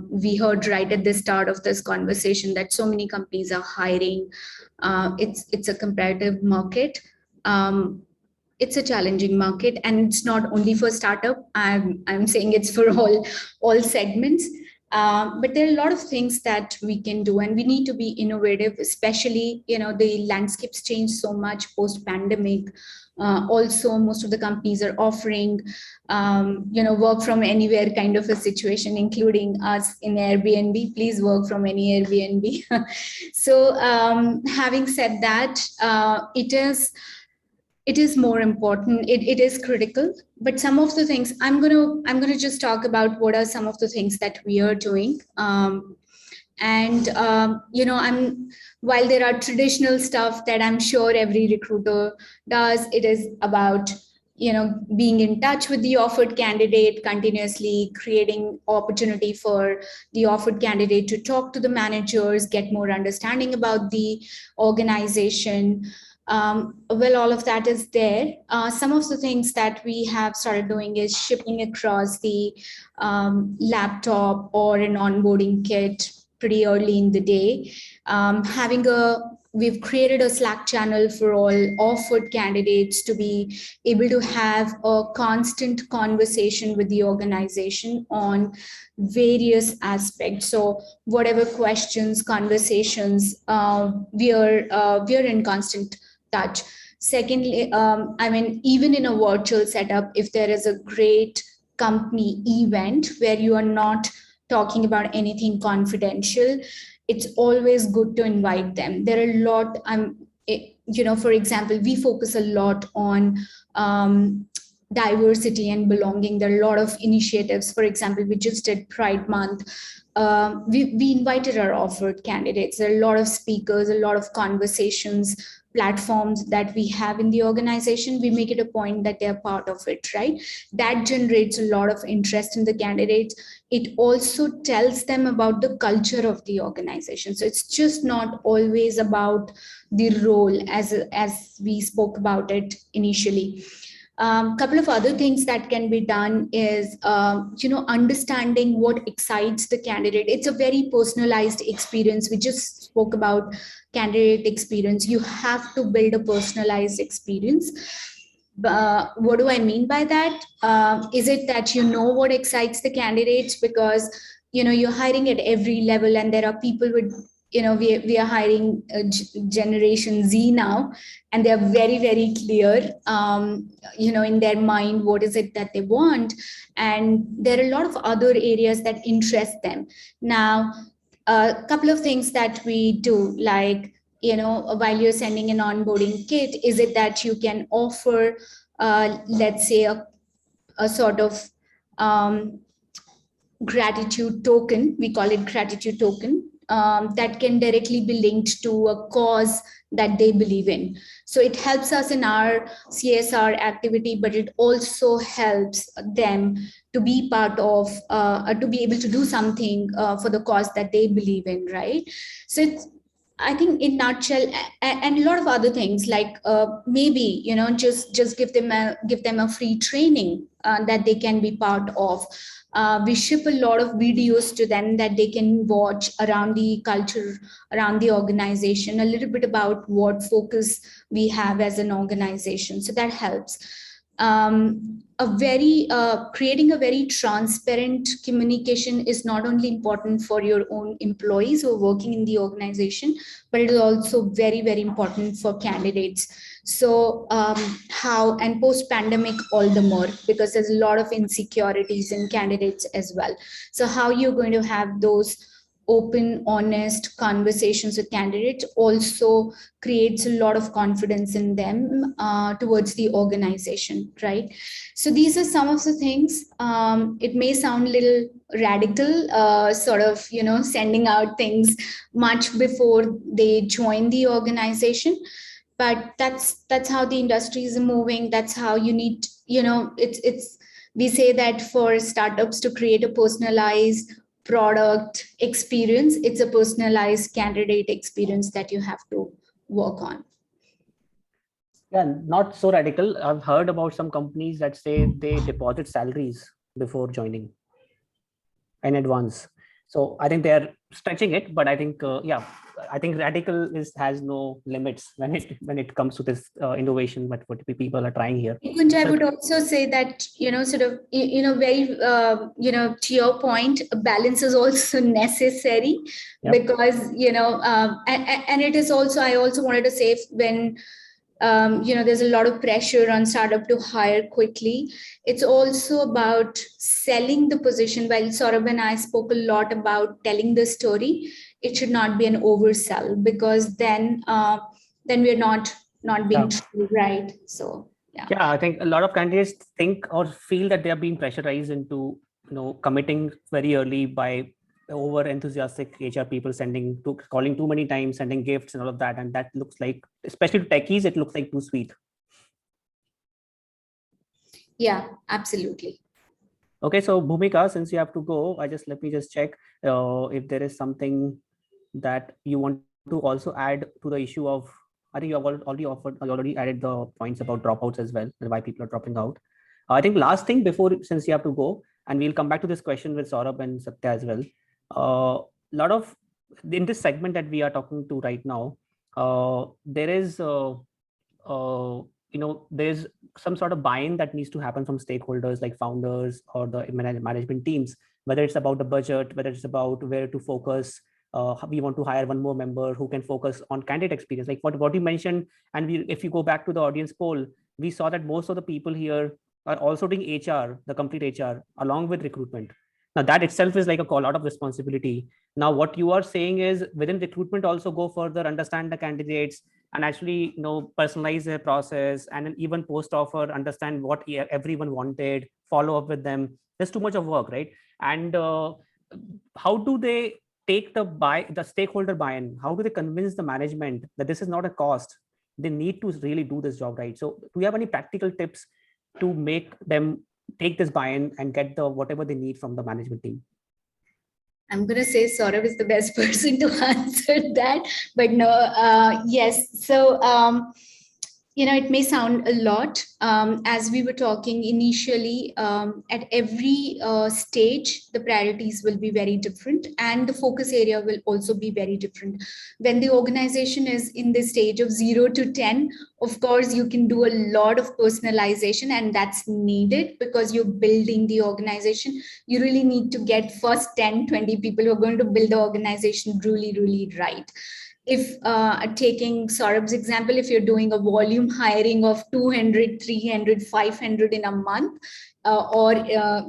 We heard right at the start of this conversation that so many companies are hiring. It's a competitive market. It's a challenging market, and it's not only for startup. I'm saying it's for all segments. But there are a lot of things that we can do, and we need to be innovative, especially, the landscapes change so much post-pandemic. Also, most of the companies are offering, work from anywhere kind of a situation, including us in Airbnb. Please work from any Airbnb. So having said that, it is more important. It is critical. But some of the things I'm gonna just talk about what are some of the things that we are doing. While there are traditional stuff that I'm sure every recruiter does, it is about being in touch with the offered candidate continuously, creating opportunity for the offered candidate to talk to the managers, get more understanding about the organization. All of that is there. Some of the things that we have started doing is shipping across the laptop or an onboarding kit pretty early in the day. We've created a Slack channel for all offered candidates to be able to have a constant conversation with the organization on various aspects. So whatever questions, conversations, we are in constant touch. Secondly, even in a virtual setup, if there is a great company event where you are not talking about anything confidential, it's always good to invite them. There are a lot, for example, we focus a lot on diversity and belonging. There are a lot of initiatives. For example, we just did Pride Month. We invited our offered candidates. There are a lot of speakers, a lot of conversations, platforms that we have in the organization. We make it a point that they're part of it, right? That generates a lot of interest in the candidates. It also tells them about the culture of the organization. So it's just not always about the role as we spoke about it initially. Couple of other things that can be done is, understanding what excites the candidate. It's a very personalized experience. We just spoke about candidate experience. You have to build a personalized experience. What do I mean by that? Is it that what excites the candidates? Because, you're hiring at every level, and there are people with, we are hiring Generation Z now, and they are very, very clear, in their mind, what is it that they want. And there are a lot of other areas that interest them. Now, a couple of things that we do, like, while you're sending an onboarding kit, is it that you can offer, let's say, a sort of gratitude token? We call it gratitude token. that can directly be linked to a cause that they believe in. So it helps us in our CSR activity, but it also helps them to be part of, to be able to do something for the cause that they believe in, right? So it's, I think in nutshell, and a lot of other things like maybe, you know, just give them a free training that they can be part of. We ship a lot of videos to them that they can watch around the culture, around the organization, a little bit about what focus we have as an organization. So that helps. Creating a very transparent communication is not only important for your own employees who are working in the organization, but it is also very, very important for candidates. So how, and post-pandemic all the more, because there's a lot of insecurities in candidates as well. So how you're going to have those open, honest conversations with candidates also creates a lot of confidence in them towards the organization, right? So these are some of the things. It may sound a little radical, sort of, you know, sending out things much before they join the organization, but that's how the industry is moving. That's how you need, you know, it's we say that for startups to create a personalized product experience, it's a personalized candidate experience that you have to work on. Yeah, not so radical. I've heard about some companies that say they deposit salaries before joining in advance. So I think they're stretching it, but I think yeah, I think radical has no limits when it comes to this innovation. But what people are trying here. Kunj, I would also say that, you know, sort of, you know, very, you know, to your point, balance is also necessary. Yep. Because, you know, and it is also, I also wanted to say when, you know, there's a lot of pressure on startup to hire quickly. It's also about selling the position. While Saurabh and I spoke a lot about telling the story, it should not be an oversell, because then we're not being true, right? So yeah, I think a lot of candidates think or feel that they are being pressurized into, you know, committing very early by over enthusiastic HR people calling too many times, sending gifts and all of that, and that looks like, especially to techies, it looks like too sweet. Yeah, absolutely. Okay, so Bhumika, since you have to go, let me just check if there is something that you want to also add to the issue of, I think you have already added the points about dropouts as well, and why people are dropping out. I think last thing before, since you have to go, and we'll come back to this question with Saurabh and Satya as well. Lot of, in this segment that we are talking to right now, there is, you know, there's some sort of buy-in that needs to happen from stakeholders like founders or the management teams, whether it's about the budget, whether it's about where to focus. We want to hire one more member who can focus on candidate experience, like what you mentioned. And if you go back to the audience poll, we saw that most of the people here are also doing HR, the complete HR, along with recruitment. Now that itself is like a lot of responsibility. Now what you are saying is within recruitment also go further, understand the candidates, and actually, you know, personalize their process, and even post offer, understand what everyone wanted, follow up with them. There's too much of work, right? And how do they take the stakeholder buy-in? How do they convince the management that this is not a cost? They need to really do this job right. So do you have any practical tips to make them take this buy-in and get whatever they need from the management team? I'm going to say Saurabh is the best person to answer that, but no, yes. So, you know, it may sound a lot. As we were talking initially, at every stage, the priorities will be very different and the focus area will also be very different. When the organization is in the stage of 0 to 10, of course, you can do a lot of personalization, and that's needed because you're building the organization. You really need to get first 10, 20 people who are going to build the organization really, really right. If taking Saurabh's example, if you're doing a volume hiring of 200, 300, 500 in a month, or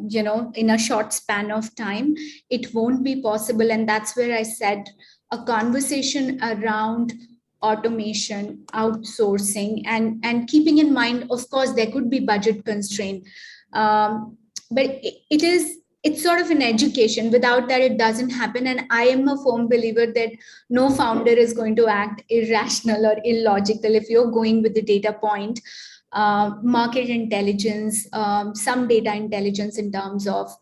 you know, in a short span of time, it won't be possible. And that's where I said a conversation around automation, outsourcing, and keeping in mind, of course, there could be budget constraint, but it's sort of an education. Without that, it doesn't happen. And I am a firm believer that no founder is going to act irrational or illogical if you're going with the data point, market intelligence, some data intelligence in terms of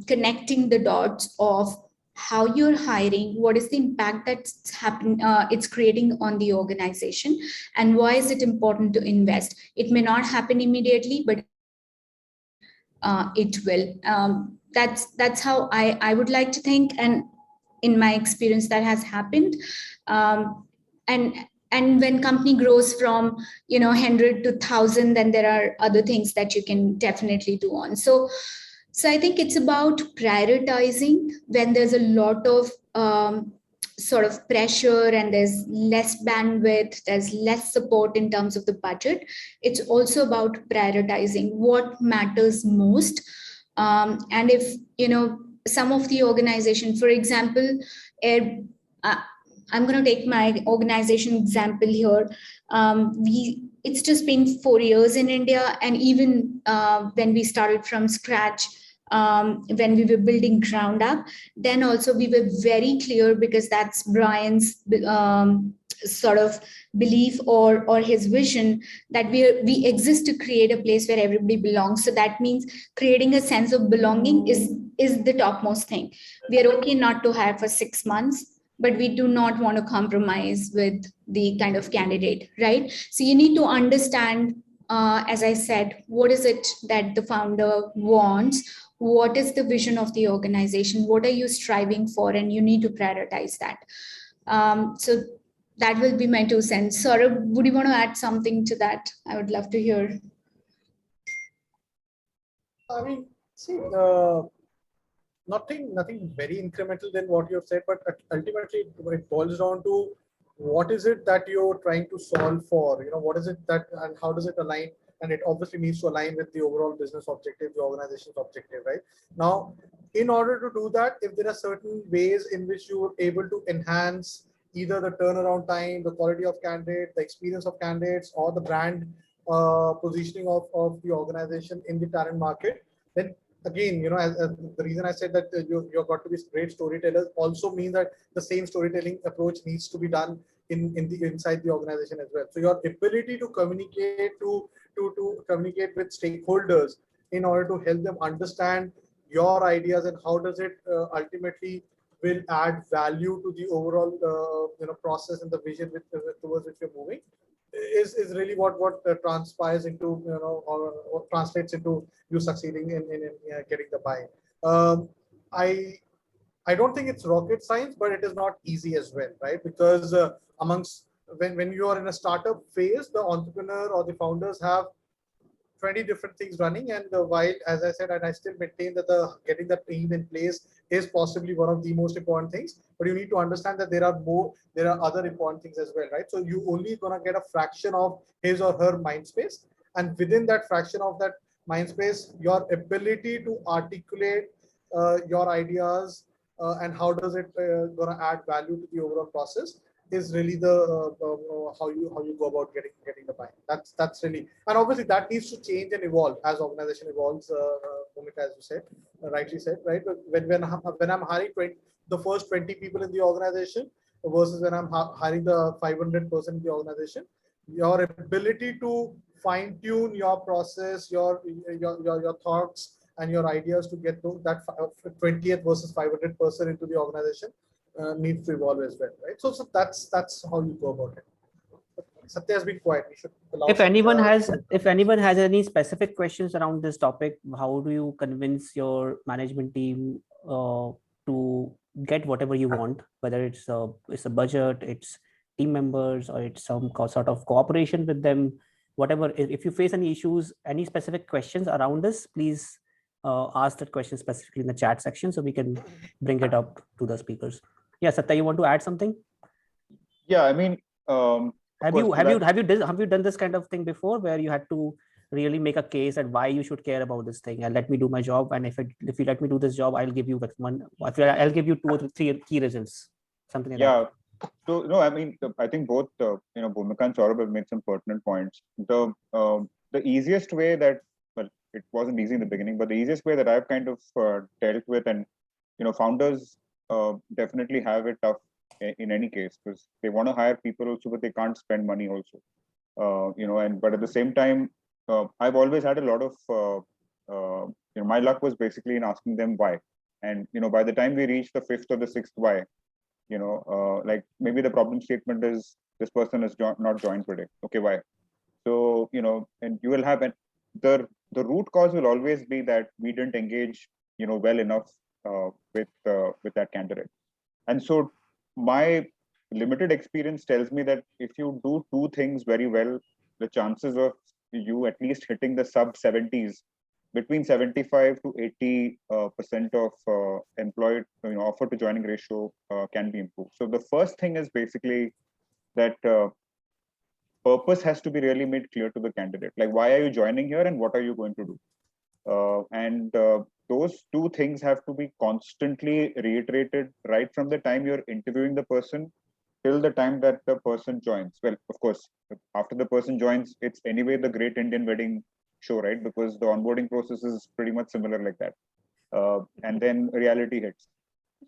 connecting the dots of how you're hiring, what is the impact that's happening, it's creating on the organization, and why is it important to invest. It may not happen immediately, but it will. That's how I would like to think, and in my experience, that has happened. And when company grows from 100 to 1,000, then there are other things that you can definitely do on. So I think it's about prioritizing when there's a lot of sort of pressure and there's less bandwidth, there's less support in terms of the budget. It's also about prioritizing what matters most. And if, some of the organization, for example, I'm going to take my organization example here. It's just been 4 years in India. And even when we started from scratch, when we were building ground up, then also we were very clear, because that's Brian's sort of belief or his vision, that we exist to create a place where everybody belongs. So that means creating a sense of belonging is the topmost thing. We are okay not to hire for 6 months, but we do not want to compromise with the kind of candidate, right? So you need to understand, as I said, what is it that the founder wants? What is the vision of the organization? What are you striving for? And you need to prioritize that. So that will be my 2 cents. Saurabh, would you want to add something to that? I would love to hear. I mean, see, nothing very incremental than what you've said, but ultimately it boils down to what is it that you're trying to solve for? What is it that, and how does it align? And it obviously needs to align with the overall business objective, the organization's objective, right? Now, in order to do that, if there are certain ways in which you are able to enhance either the turnaround time, the quality of candidate, the experience of candidates, or the brand positioning of the organization in the talent market, then again, as the reason I said that you've got to be great storytellers also means that the same storytelling approach needs to be done inside the organization as well. So your ability to communicate to communicate with stakeholders in order to help them understand your ideas and how does it ultimately will add value to the overall process and the vision towards which you're moving is really what transpires into or translates into you succeeding in getting the buy. I don't think it's rocket science, but it is not easy as well, right? Because amongst when you are in a startup phase, the entrepreneur or the founders have 20 different things running, and while, as I said, and I still maintain that getting the team in place is possibly one of the most important things, but you need to understand that there are other important things as well, right? So you only gonna get a fraction of his or her mind space, and within that fraction of that mind space, your ability to articulate your ideas and how does it gonna add value to the overall process is really the how you go about getting the buy. That's really, and obviously that needs to change and evolve as organization evolves. Bhumika, as you said, rightly said, right? But when I'm hiring the first 20 people in the organization versus when I'm hiring the 500 person in the organization, your ability to fine tune your process, your thoughts and your ideas to get to that 20th versus 500 person into the organization needs to evolve as well, right? So that's how you go about it. Satya has been quiet. We should allow if anyone has any specific questions around this topic, how do you convince your management team to get whatever you want, whether it's a budget, it's team members, or it's some sort of cooperation with them, whatever. If you face any issues, any specific questions around this, please ask that question specifically in the chat section so we can bring it up to the speakers. Yeah, Satya, you want to add something? Yeah, I mean, have you done this kind of thing before, where you had to really make a case at why you should care about this thing, and let me do my job, and if you let me do this job, I'll give you I'll give you 2 or 3 key results, something like that. So no, I mean, I think both Bhumika and Saurabh have made some pertinent points. The easiest way that, well, it wasn't easy in the beginning, but the easiest way that I've kind of dealt with, and founders definitely have it tough in any case, because they want to hire people also, but they can't spend money also. And but at the same time, I've always had a lot of my luck was basically in asking them why. And by the time we reach the fifth or the sixth why, like maybe the problem statement is this person has not joined today. Okay, why? So and you will have the root cause will always be that we didn't engage well enough with that candidate. And so my limited experience tells me that if you do two things very well, the chances of you at least hitting the sub 70s, between 75 to 80% of employed offer to joining ratio can be improved. So the first thing is basically that purpose has to be really made clear to the candidate. Like, why are you joining here and what are you going to do? And those two things have to be constantly reiterated right from the time you're interviewing the person till the time that the person joins. Well, of course, after the person joins, it's anyway the Great Indian Wedding show, right? Because the onboarding process is pretty much similar like that. And then reality hits.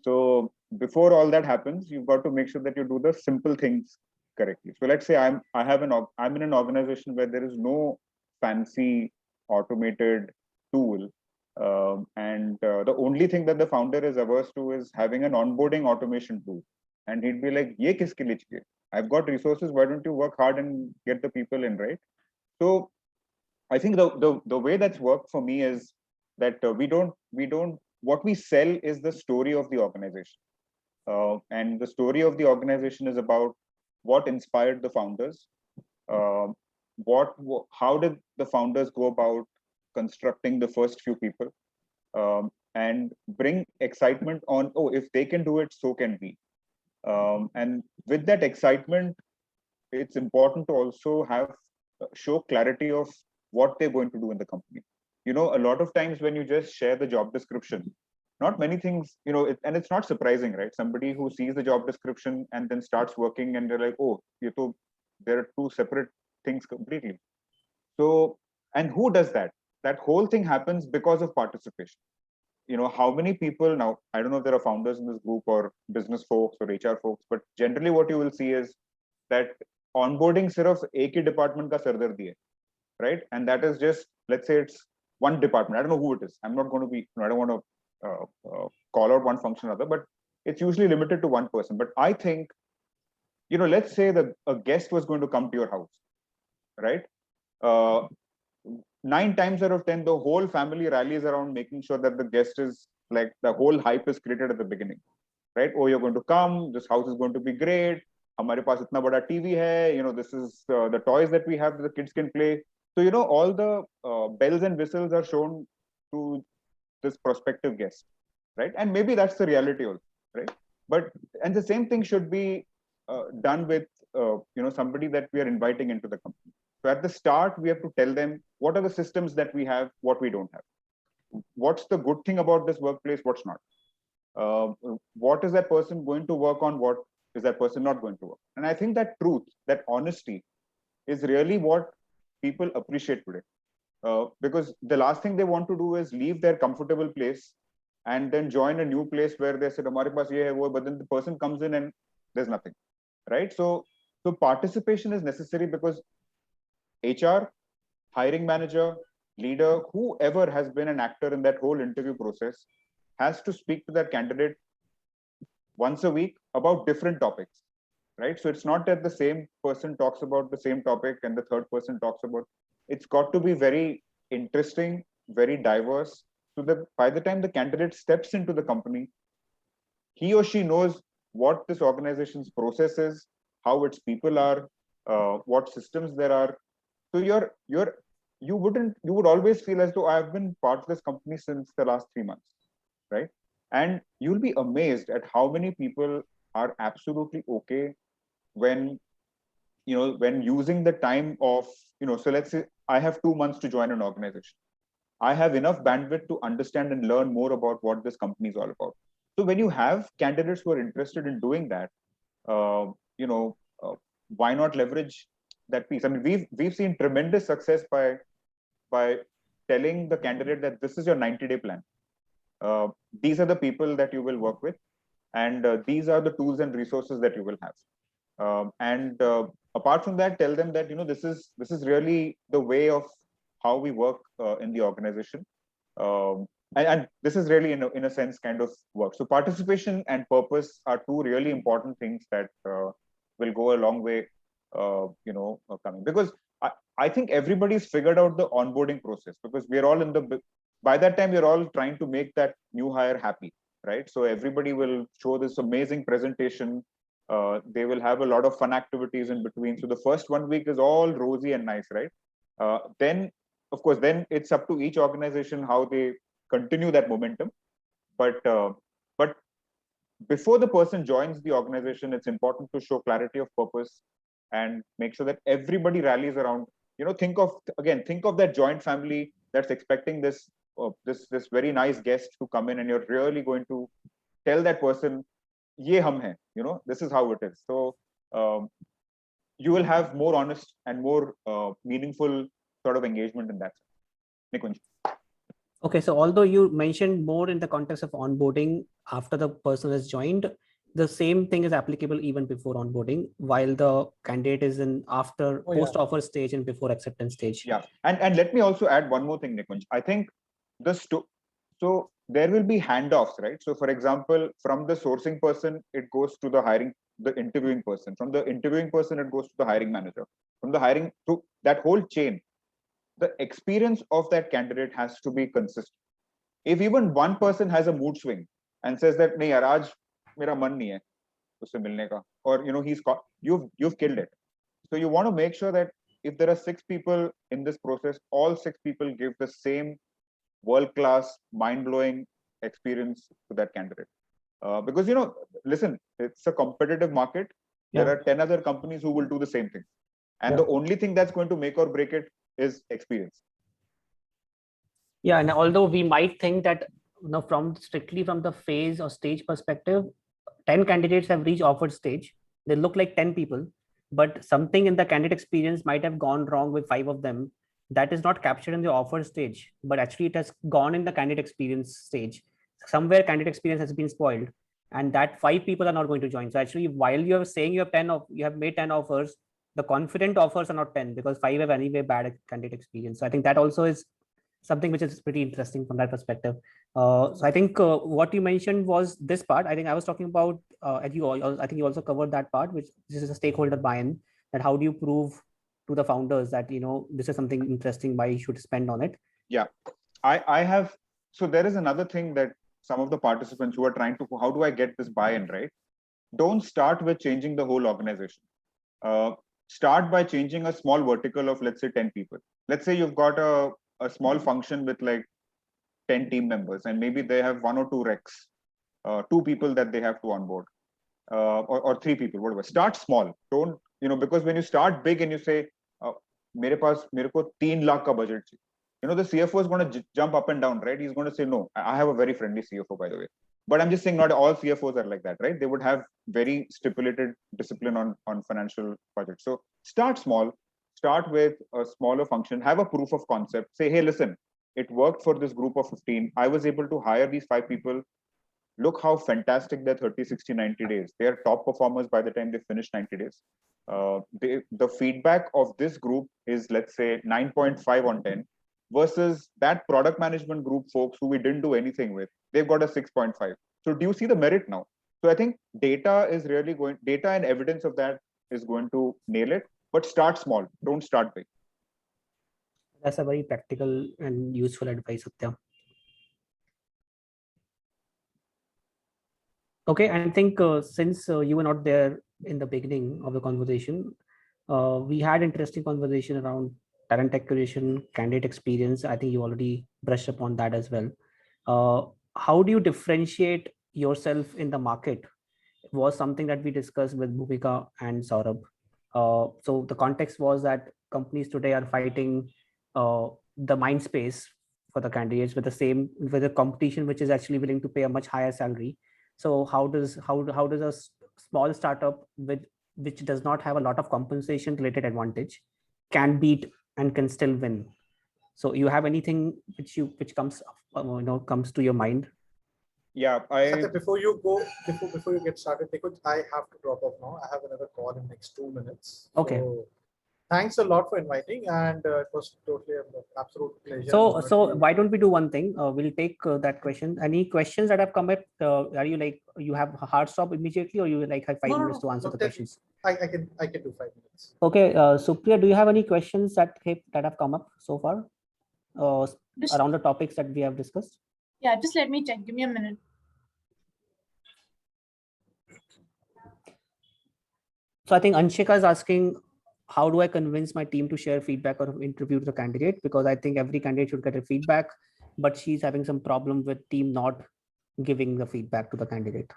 So before all that happens, you've got to make sure that you do the simple things correctly. So let's say I'm in an organization where there is no fancy automated tool, and the only thing that the founder is averse to is having an onboarding automation tool. And he'd be like, "Ye kiske liye chahiye? I've got resources. Why don't you work hard and get the people in, right?" So I think the way that's worked for me is that we don't what we sell is the story of the organization, and the story of the organization is about what inspired the founders, uh, how did the founders go about constructing the first few people, and bring excitement on, oh, if they can do it, so can we. And with that excitement, it's important to also have show clarity of what they're going to do in the company. A lot of times when you just share the job description, not many things, and it's not surprising, right? Somebody who sees the job description and then starts working and they're like, oh, there are two separate things completely. So, and who does that? That whole thing happens because of participation. How many people now, I don't know if there are founders in this group or business folks or HR folks, but generally what you will see is that onboarding sirf ek hi department ka sardardi hai, right? And that is just, let's say it's one department. I don't know who it is. I'm not going to be, I don't want to call out one function or other, but it's usually limited to one person. But I think, let's say that a guest was going to come to your house, right? 9 times out of 10, the whole family rallies around making sure that the guest is like, the whole hype is created at the beginning, right? Oh, you're going to come. This house is going to be great. Hamare paas itna bada TV hai. This is the toys that we have that the kids can play. So, all the bells and whistles are shown to this prospective guest, right? And maybe that's the reality also, right? And the same thing should be done with, somebody that we are inviting into the company. So at the start, we have to tell them what are the systems that we have, what we don't have. What's the good thing about this workplace, what's not. What is that person going to work on, what is that person not going to work. And I think that truth, that honesty is really what people appreciate today. Because the last thing they want to do is leave their comfortable place and then join a new place where they said, "Hamare paas ye hai, wo," but then the person comes in and there's nothing, right? So participation is necessary because HR, hiring manager, leader, whoever has been an actor in that whole interview process has to speak to that candidate once a week about different topics, right? So it's not that the same person talks about the same topic and the third person talks about. It's got to be very interesting, very diverse, so that by the time the candidate steps into the company, he or she knows what this organization's process is, how its people are, what systems there are. So you would always feel as though I've been part of this company since the last 3 months, right? And you'll be amazed at how many people are absolutely okay when using the time of, so let's say I have 2 months to join an organization. I have enough bandwidth to understand and learn more about what this company is all about. So when you have candidates who are interested in doing that, why not leverage that piece? I mean, we've seen tremendous success by telling the candidate that this is your 90-day plan. These are the people that you will work with, and these are the tools and resources that you will have. Apart from that, tell them that this is really the way of how we work in the organization, and this is really in a sense kind of work. So participation and purpose are two really important things that will go a long way, coming, because I think everybody's figured out the onboarding process, because we're all by that time we're all trying to make that new hire happy, right? So everybody will show this amazing presentation. They will have a lot of fun activities in between. So the first 1 week is all rosy and nice, right? Then, of course, then it's up to each organization how they continue that momentum. But before the person joins the organization, it's important to show clarity of purpose and make sure that everybody rallies around. Think of that joint family that's expecting this very nice guest to come in, and you're really going to tell that person, "Ye hum hai," this is how it is. So you will have more honest and more meaningful sort of engagement in that. Nikunj. Okay, so although you mentioned more in the context of onboarding after the person has joined, the same thing is applicable even before onboarding, while the candidate is in after post-offer stage and before acceptance stage. Yeah, and let me also add one more thing, Nikunj. I think so there will be handoffs, right? So for example, from the sourcing person, it goes to the interviewing person. From the interviewing person, it goes to the hiring manager. From the hiring to that whole chain, the experience of that candidate has to be consistent. If even one person has a mood swing and says that, "Nahi yaar, aaj mera man nahi hai usse milne ka," or you've killed it. So you want to make sure that if there are 6 people in this process, all 6 people give the same world-class, mind-blowing experience to that candidate. Because listen, it's a competitive market. There are 10 other companies who will do the same thing, and the only thing that's going to make or break it is experience. Yeah, and although we might think that strictly from the phase or stage perspective, 10 candidates have reached offer stage. They look like 10 people, but something in the candidate experience might have gone wrong with 5 of them. That is not captured in the offer stage, but actually it has gone in the candidate experience stage. Somewhere candidate experience has been spoiled, and that 5 people are not going to join. So actually, while you are saying you have made 10 offers, the confident offers are not 10 because 5 have anyway bad candidate experience. So I think that also is something which is pretty interesting from that perspective. So I think what you mentioned was this part. I think I was talking about, I think you also covered that part, which this is a stakeholder buy-in, that how do you prove to the founders that, this is something interesting, why you should spend on it. Yeah, I have. So there is another thing that some of the participants who are trying to, how do I get this buy-in, right? Don't start with changing the whole organization. Start by changing a small vertical of, let's say, 10 people. Let's say you've got a small function with like 10 team members, and maybe they have 1 or 2 recs, 2 people that they have to onboard, or 3 people, whatever. Start small. Don't, because when you start big and you say, mere ko 3 lakh ka budget, the CFO is going to jump up and down, right? He's going to say, "No, I have a very friendly CFO, by the way." But I'm just saying, not all CFOs are like that, right? They would have very stipulated discipline on financial budget. So start small. Start with a smaller function. Have a proof of concept. Say, "Hey, listen, it worked for this group of 15. I was able to hire these 5 people. Look how fantastic their 30, 60, 90 days. They are top performers by the time they finish 90 days. The feedback of this group is, let's say, 9.5 on 10. Versus that product management group folks who we didn't do anything with, they've got a 6.5. So do you see the merit now? So I think data and evidence of that is going to nail it, but start small. Don't start big. That's a very practical and useful advice, Satya. Okay, I think since you were not there in the beginning of the conversation, we had interesting conversation around talent acquisition, candidate experience. I think you already brushed upon that as well. How do you differentiate yourself in the market? It was something that we discussed with Bhumika and Saurabh. So the context was that companies today are fighting the mind space for the candidates with a competition which is actually willing to pay a much higher salary. So how does a small startup which does not have a lot of compensation related advantage can beat and can still win? So you have anything which comes comes to your mind? Yeah, Satya, before you get started, because I have to drop off now. I have another call in next 2 minutes. Okay. So thanks a lot for inviting, and it was totally an absolute pleasure. So why don't we do one thing? We'll take that question. Any questions that have come up? Are you like you have a hard stop immediately, or you like have 5 minutes to answer the questions? I can do 5 minutes. Okay, Supriya, do you have any questions that have come up so far around the topics that we have discussed? Yeah, just let me check. Give me a minute. So I think Anshika is asking, how do I convince my team to share feedback or interview the candidate? Because I think every candidate should get a feedback, but she's having some problem with team not giving the feedback to the candidate.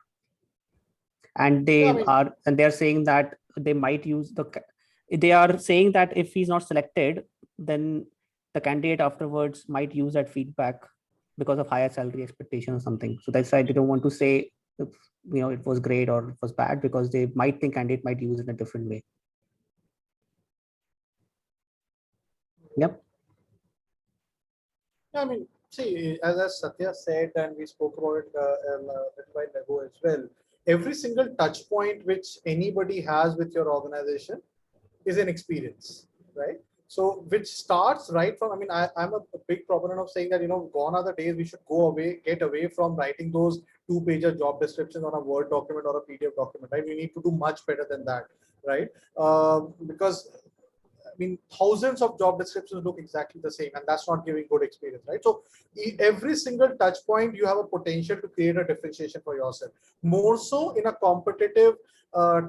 And they're saying that they might use they are saying that if he's not selected, then the candidate afterwards might use that feedback because of higher salary expectation or something. So that's why they don't want to say if, it was great or it was bad, because they might think candidate might use it in a different way. Yep. I mean, see, as Satya said, and we spoke about it a little while ago as well, every single touch point which anybody has with your organization is an experience, right? So which starts right from, I mean, I'm a big proponent of saying that, gone are the days we should get away from writing those 2-pager job descriptions on a Word document or a PDF document, right? We need to do much better than that, right? Because I mean, thousands of job descriptions look exactly the same, and that's not giving good experience, right? So every single touch point, you have a potential to create a differentiation for yourself. More so in a competitive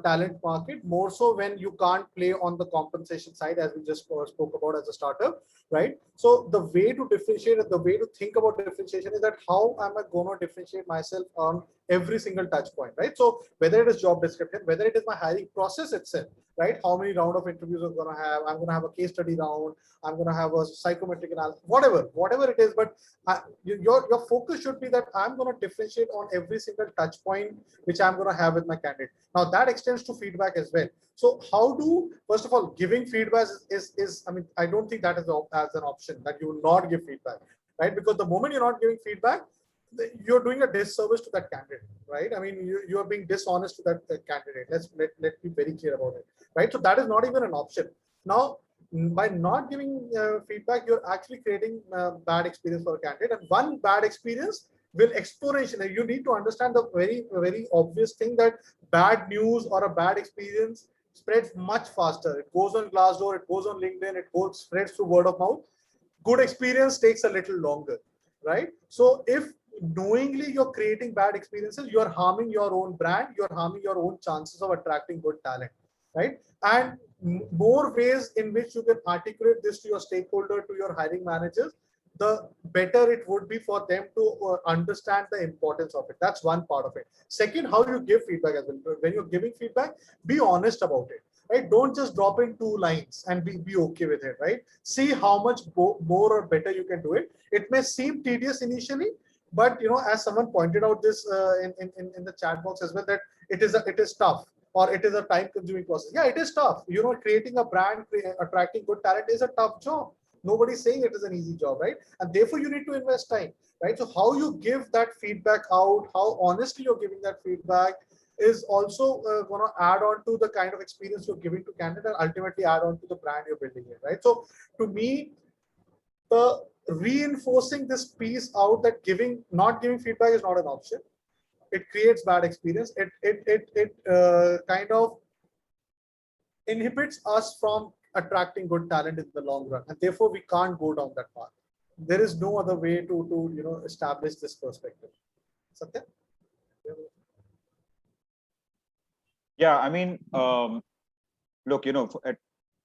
talent market, more so when you can't play on the compensation side, as we just spoke about as a startup, right? So the way to differentiate, the way to think about differentiation is that how am I going to differentiate myself on every single touch point, right? So whether it is job description, whether it is my hiring process itself, right? How many round of interviews I'm going to have? I'm going to have a case study round. I'm going to have a psychometric analysis, whatever it is. But your focus should be that I'm going to differentiate on every single touch point which I'm going to have with my candidate. Now that extends to feedback as well. So how do, first of all, giving feedback is I mean, I don't think that is as an option that you will not give feedback, right? Because the moment you're not giving feedback, you're doing a disservice to that candidate, right? I mean, you are being dishonest to that candidate. Let be very clear about it, right? So that is not even an option. Now, by not giving feedback, you're actually creating bad experience for a candidate, and one bad experience will exponentially. You need to understand the very obvious thing that bad news or a bad experience spreads much faster. It goes on Glassdoor, it goes on LinkedIn, spreads through word of mouth. Good experience takes a little longer, right? So if knowingly you're creating bad experiences, you're harming your own brand, you're harming your own chances of attracting good talent, right? And more ways in which you can articulate this to your stakeholder, to your hiring managers, the better it would be for them to understand the importance of it. That's one part of it. Second, how you give feedback as well. When you're giving feedback, be honest about it, right? Don't just drop in 2 lines and be okay with it, right? See how much more or better you can do it. It may seem tedious initially, but as someone pointed out this in the chat box as well, that it is tough, or it is a time-consuming process. Yeah, it is tough. Creating a brand, attracting good talent is a tough job. Nobody's saying it is an easy job, right? And therefore, you need to invest time, right? So how you give that feedback out, how honestly you're giving that feedback, is also going to add on to the kind of experience you're giving to candidate, and ultimately add on to the brand you're building it, right? So to me, the reinforcing this piece out that not giving feedback is not an option. It creates bad experience. It kind of inhibits us from attracting good talent in the long run, and therefore we can't go down that path. There is no other way to establish this perspective. Satya? Yeah, I mean, look,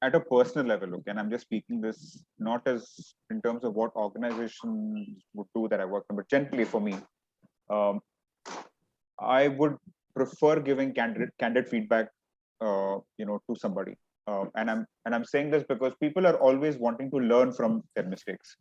at a personal level, look, and I'm just speaking this not as in terms of what organizations would do that I work on, but generally for me, I would prefer giving candid feedback, to somebody. And I'm saying this because people are always wanting to learn from their mistakes.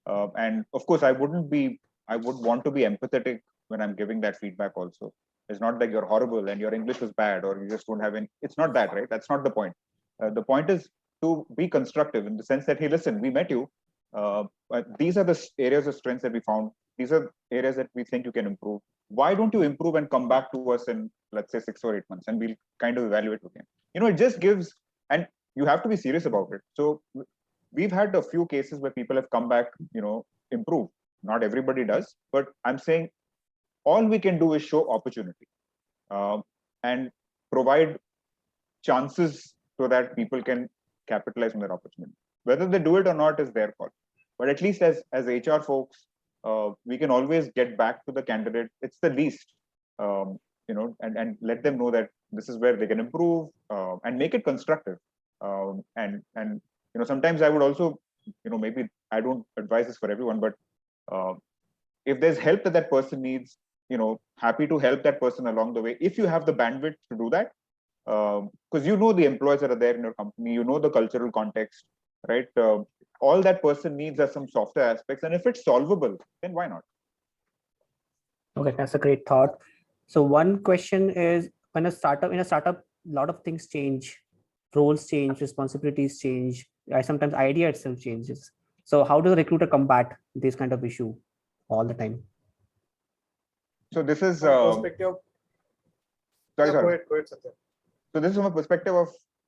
And of course, I would want to be empathetic when I'm giving that feedback also. It's not like you're horrible and your English was bad, or you just don't have any. It's not that, right? That's not the point. The point is to be constructive in the sense that, hey, listen, we met you. But these are the areas of strengths that we found. These are areas that we think you can improve. Why don't you improve and come back to us in, let's say, 6 or 8 months, and we'll kind of evaluate again. It just gives, and you have to be serious about it. So we've had a few cases where people have come back, improve. Not everybody does, but I'm saying all we can do is show opportunity and provide chances so that people can capitalize on that opportunity. Whether they do it or not is their call. But at least as HR folks, we can always get back to the candidate. It's the least, and let them know that this is where they can improve and make it constructive. And sometimes I would also, maybe I don't advise this for everyone, but if there's help that person needs, happy to help that person along the way. If you have the bandwidth to do that, because the employees that are there in your company, the cultural context, right? All that person needs are some softer aspects, and if it's solvable, then why not? Okay, that's a great thought. So one question is, in a startup, a lot of things change, roles change, responsibilities change. Sometimes idea itself changes. So how does a recruiter combat this kind of issue all the time? So this is perspective. Sorry. Go ahead, Satya. So this is from a perspective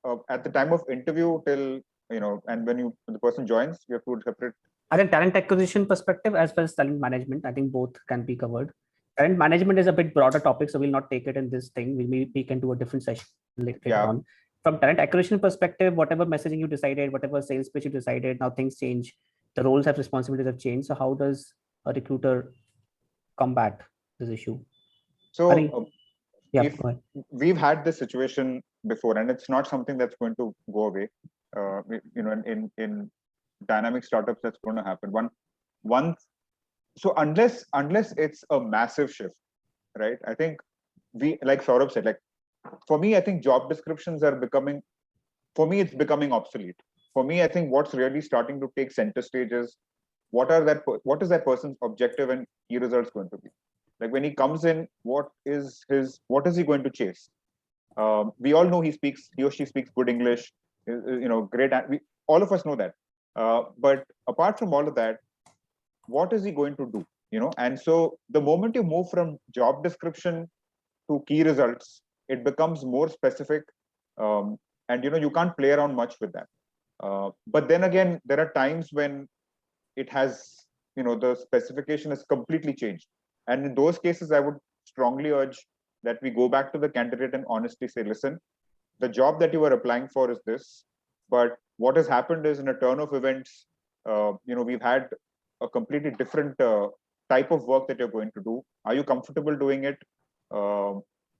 of at the time of interview till and when the person joins, you have to separate. I think talent acquisition perspective as well as talent management, I think both can be covered. Talent management is a bit broader topic, so we'll not take it in this thing. We can do a different session later on. From talent acquisition perspective, whatever messaging you decided, whatever sales pitch you decided, now things change. The roles have responsibilities have changed. So how does a recruiter combat this issue? So yeah, if we've had this situation before, and it's not something that's going to go away. In dynamic startups, that's going to happen. So unless it's a massive shift, right? I think like Saurabh said, like for me, I think job descriptions are becoming, it's becoming obsolete. For me, I think what's really starting to take center stage is what is that person's objective and key results going to be? Like when he comes in, what is he going to chase? We all know he or she speaks good English, great. All of us know that. But apart from all of that, what is he going to do? And so the moment you move from job description to key results, it becomes more specific. And you can't play around much with that. But then again, there are times when it has, the specification has completely changed. And in those cases, I would strongly urge that we go back to the candidate and honestly say, listen, the job that you were applying for is this, but what has happened is in a turn of events, we've had a completely different type of work that you're going to do. Are you comfortable doing it?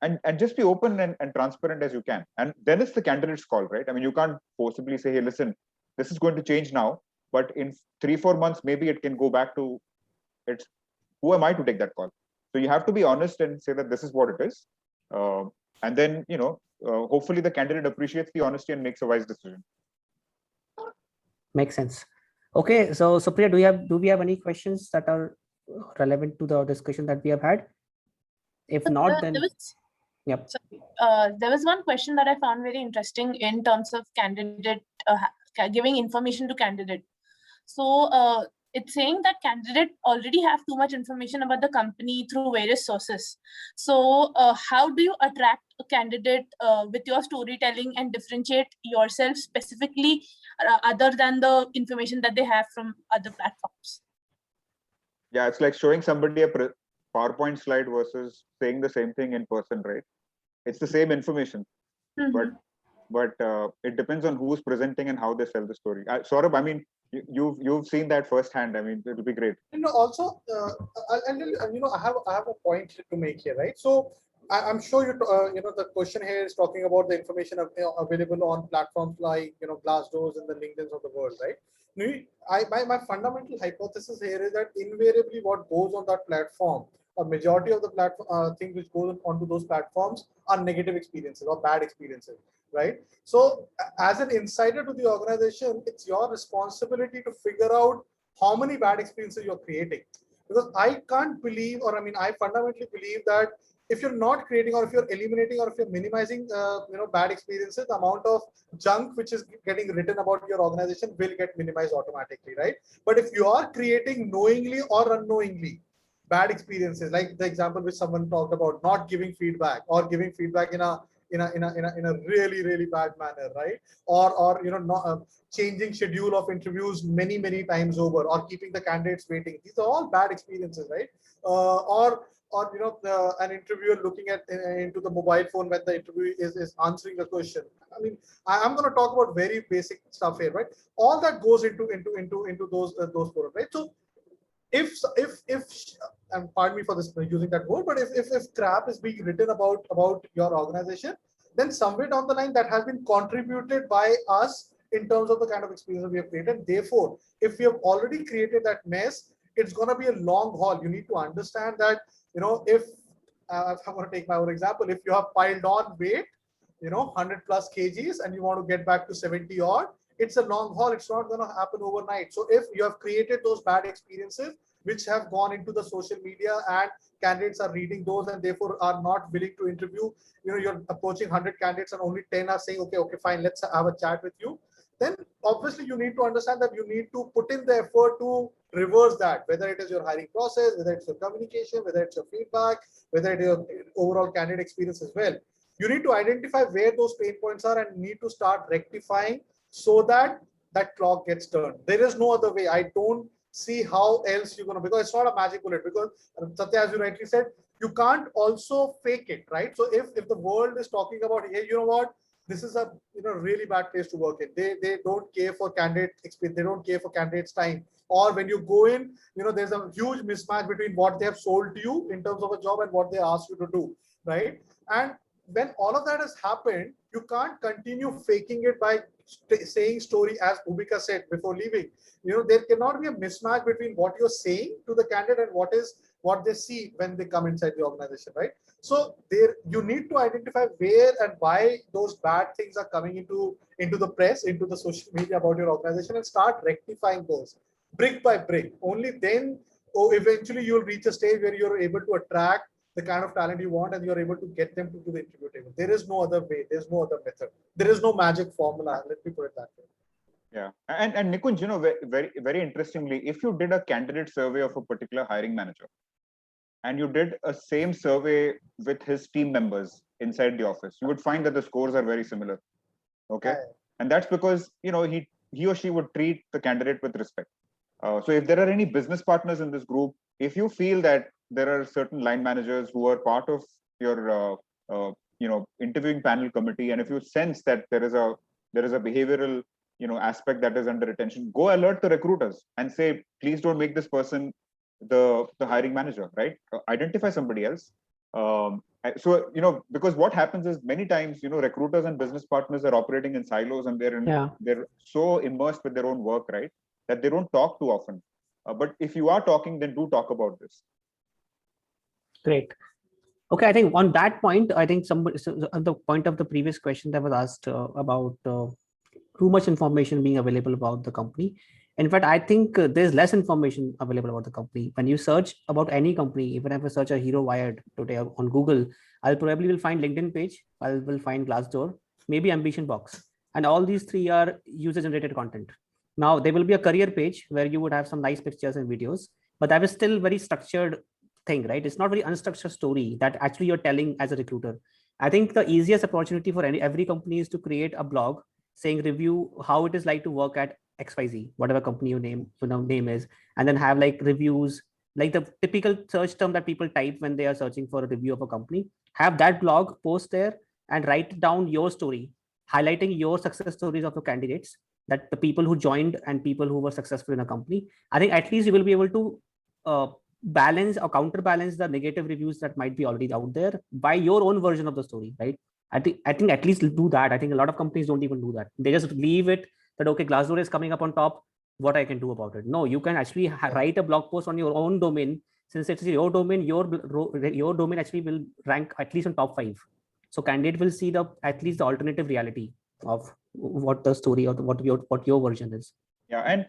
And just be open and transparent as you can. And then it's the candidate's call, right? I mean, you can't forcibly say, hey, listen, this is going to change now, but in 3-4 months, maybe it can go back to who am I to take that call? So you have to be honest and say that this is what it is. And then, hopefully the candidate appreciates the honesty and makes a wise decision. Makes sense. Okay, so Priya, do we have any questions that are relevant to the discussion that we have had? If not, then yep. There was one question that I found very interesting in terms of candidate giving information to candidate. So it's saying that candidate already have too much information about the company through various sources. So how do you attract a candidate with your storytelling and differentiate yourself specifically other than the information that they have from other platforms? Yeah, it's like showing somebody a PowerPoint slide versus saying the same thing in person, right? It's the same information, but it depends on who's presenting and how they sell the story. Saurabh, I mean, you've seen that firsthand. I mean, it'll be great. Also, I have a point to make here, right? So I'm sure the question here is talking about the information available on platforms like Glassdoor and the LinkedIn's of the world, right? My fundamental hypothesis here is that invariably what goes on that platform, a majority of the platform things which goes onto those platforms are negative experiences or bad experiences, right? So as an insider to the organization, it's your responsibility to figure out how many bad experiences you're creating. Because I can't believe, or I mean, I fundamentally believe that if you're not creating, or if you're eliminating, or if you're minimizing bad experiences, the amount of junk which is getting written about your organization will get minimized automatically, right? But if you are creating knowingly or unknowingly bad experiences, like the example which someone talked about, not giving feedback, or giving feedback in a really bad manner, right? Or not changing schedule of interviews many times over, or keeping the candidates waiting, these are all bad experiences, right? Or an interviewer looking at into the mobile phone when the interview is answering the question. I mean, I'm going to talk about very basic stuff here, right? All that goes into those forums, right? So if and pardon me for this using that word, but if crap is being written about your organization, then somewhere down the line that has been contributed by us in terms of the kind of experience that we have created. Therefore, if we have already created that mess, it's going to be a long haul. You need to understand that, if I'm going to take my own example, if you have piled on weight, 100 plus kgs, and you want to get back to 70 odd, it's a long haul. It's not going to happen overnight. So if you have created those bad experiences which have gone into the social media, and candidates are reading those and therefore are not willing to interview, you're approaching 100 candidates and only 10 are saying, okay, fine, let's have a chat with you. Then obviously you need to understand that you need to put in the effort to reverse that, whether it is your hiring process, whether it's your communication, whether it's your feedback, whether it is your overall candidate experience as well. You need to identify where those pain points are and need to start rectifying, so that that clock gets turned. There is no other way. I don't see how else you're going to, because it's not a magic bullet. Because Satya, as you rightly said, you can't also fake it, right? So if the world is talking about, hey, you know what, this is a really bad place to work in. They don't care for candidate experience. They don't care for candidates' time. Or when you go in, there's a huge mismatch between what they have sold to you in terms of a job and what they ask you to do, right? And when all of that has happened, you can't continue faking it by saying story, as Bhumika said before leaving. There cannot be a mismatch between what you're saying to the candidate and what they see when they come inside the organization, right? So there, you need to identify where and why those bad things are coming into the press, into the social media about your organization, and start rectifying those brick by brick. Only then, eventually you'll reach a stage where you're able to attract the kind of talent you want, and you're able to get them to the interview table. There is no other way. There's no other method. There is no magic formula. Let me put it that way. Yeah, and Nikunj, very interestingly, if you did a candidate survey of a particular hiring manager, and you did a same survey with his team members inside the office, you would find that the scores are very similar. Okay, and that's because he or she would treat the candidate with respect. So if there are any business partners in this group, if you feel that there are certain line managers who are part of your interviewing panel committee, and if you sense that there is a behavioral aspect that is under attention, go alert the recruiters and say, please don't make this person the hiring manager, right? Identify somebody else. So because what happens is, many times recruiters and business partners are operating in silos, and they're so immersed with their own work, right, that they don't talk too often. But if you are talking, then do talk about this. Great. Okay, I think on that point, I think the point of the previous question that was asked about too much information being available about the company. In fact, I think there's less information available about the company. When you search about any company, even if I search a Hero Wired today on Google, I'll probably will find LinkedIn page, I will find Glassdoor, maybe Ambition Box. And all these three are user-generated content. Now, there will be a career page where you would have some nice pictures and videos, but that is still very structured thing, right? It's not very unstructured story that actually you're telling as a recruiter. I think the easiest opportunity for every company is to create a blog saying review how it is like to work at XYZ, whatever company your name is, and then have like reviews, like the typical search term that people type when they are searching for a review of a company. Have that blog post there and write down your story, highlighting your success stories of your candidates, that the people who joined and people who were successful in a company. I think at least you will be able to balance or counterbalance the negative reviews that might be already out there by your own version of the story, right? I think at least do that. I think a lot of companies don't even do that. They just leave it that, okay, Glassdoor is coming up on top, what I can do about it. No, you can actually write a blog post on your own domain. Since it's your domain, your domain actually will rank at least on top 5. So candidate will see at least the alternative reality of what the story or what your version is. Yeah, and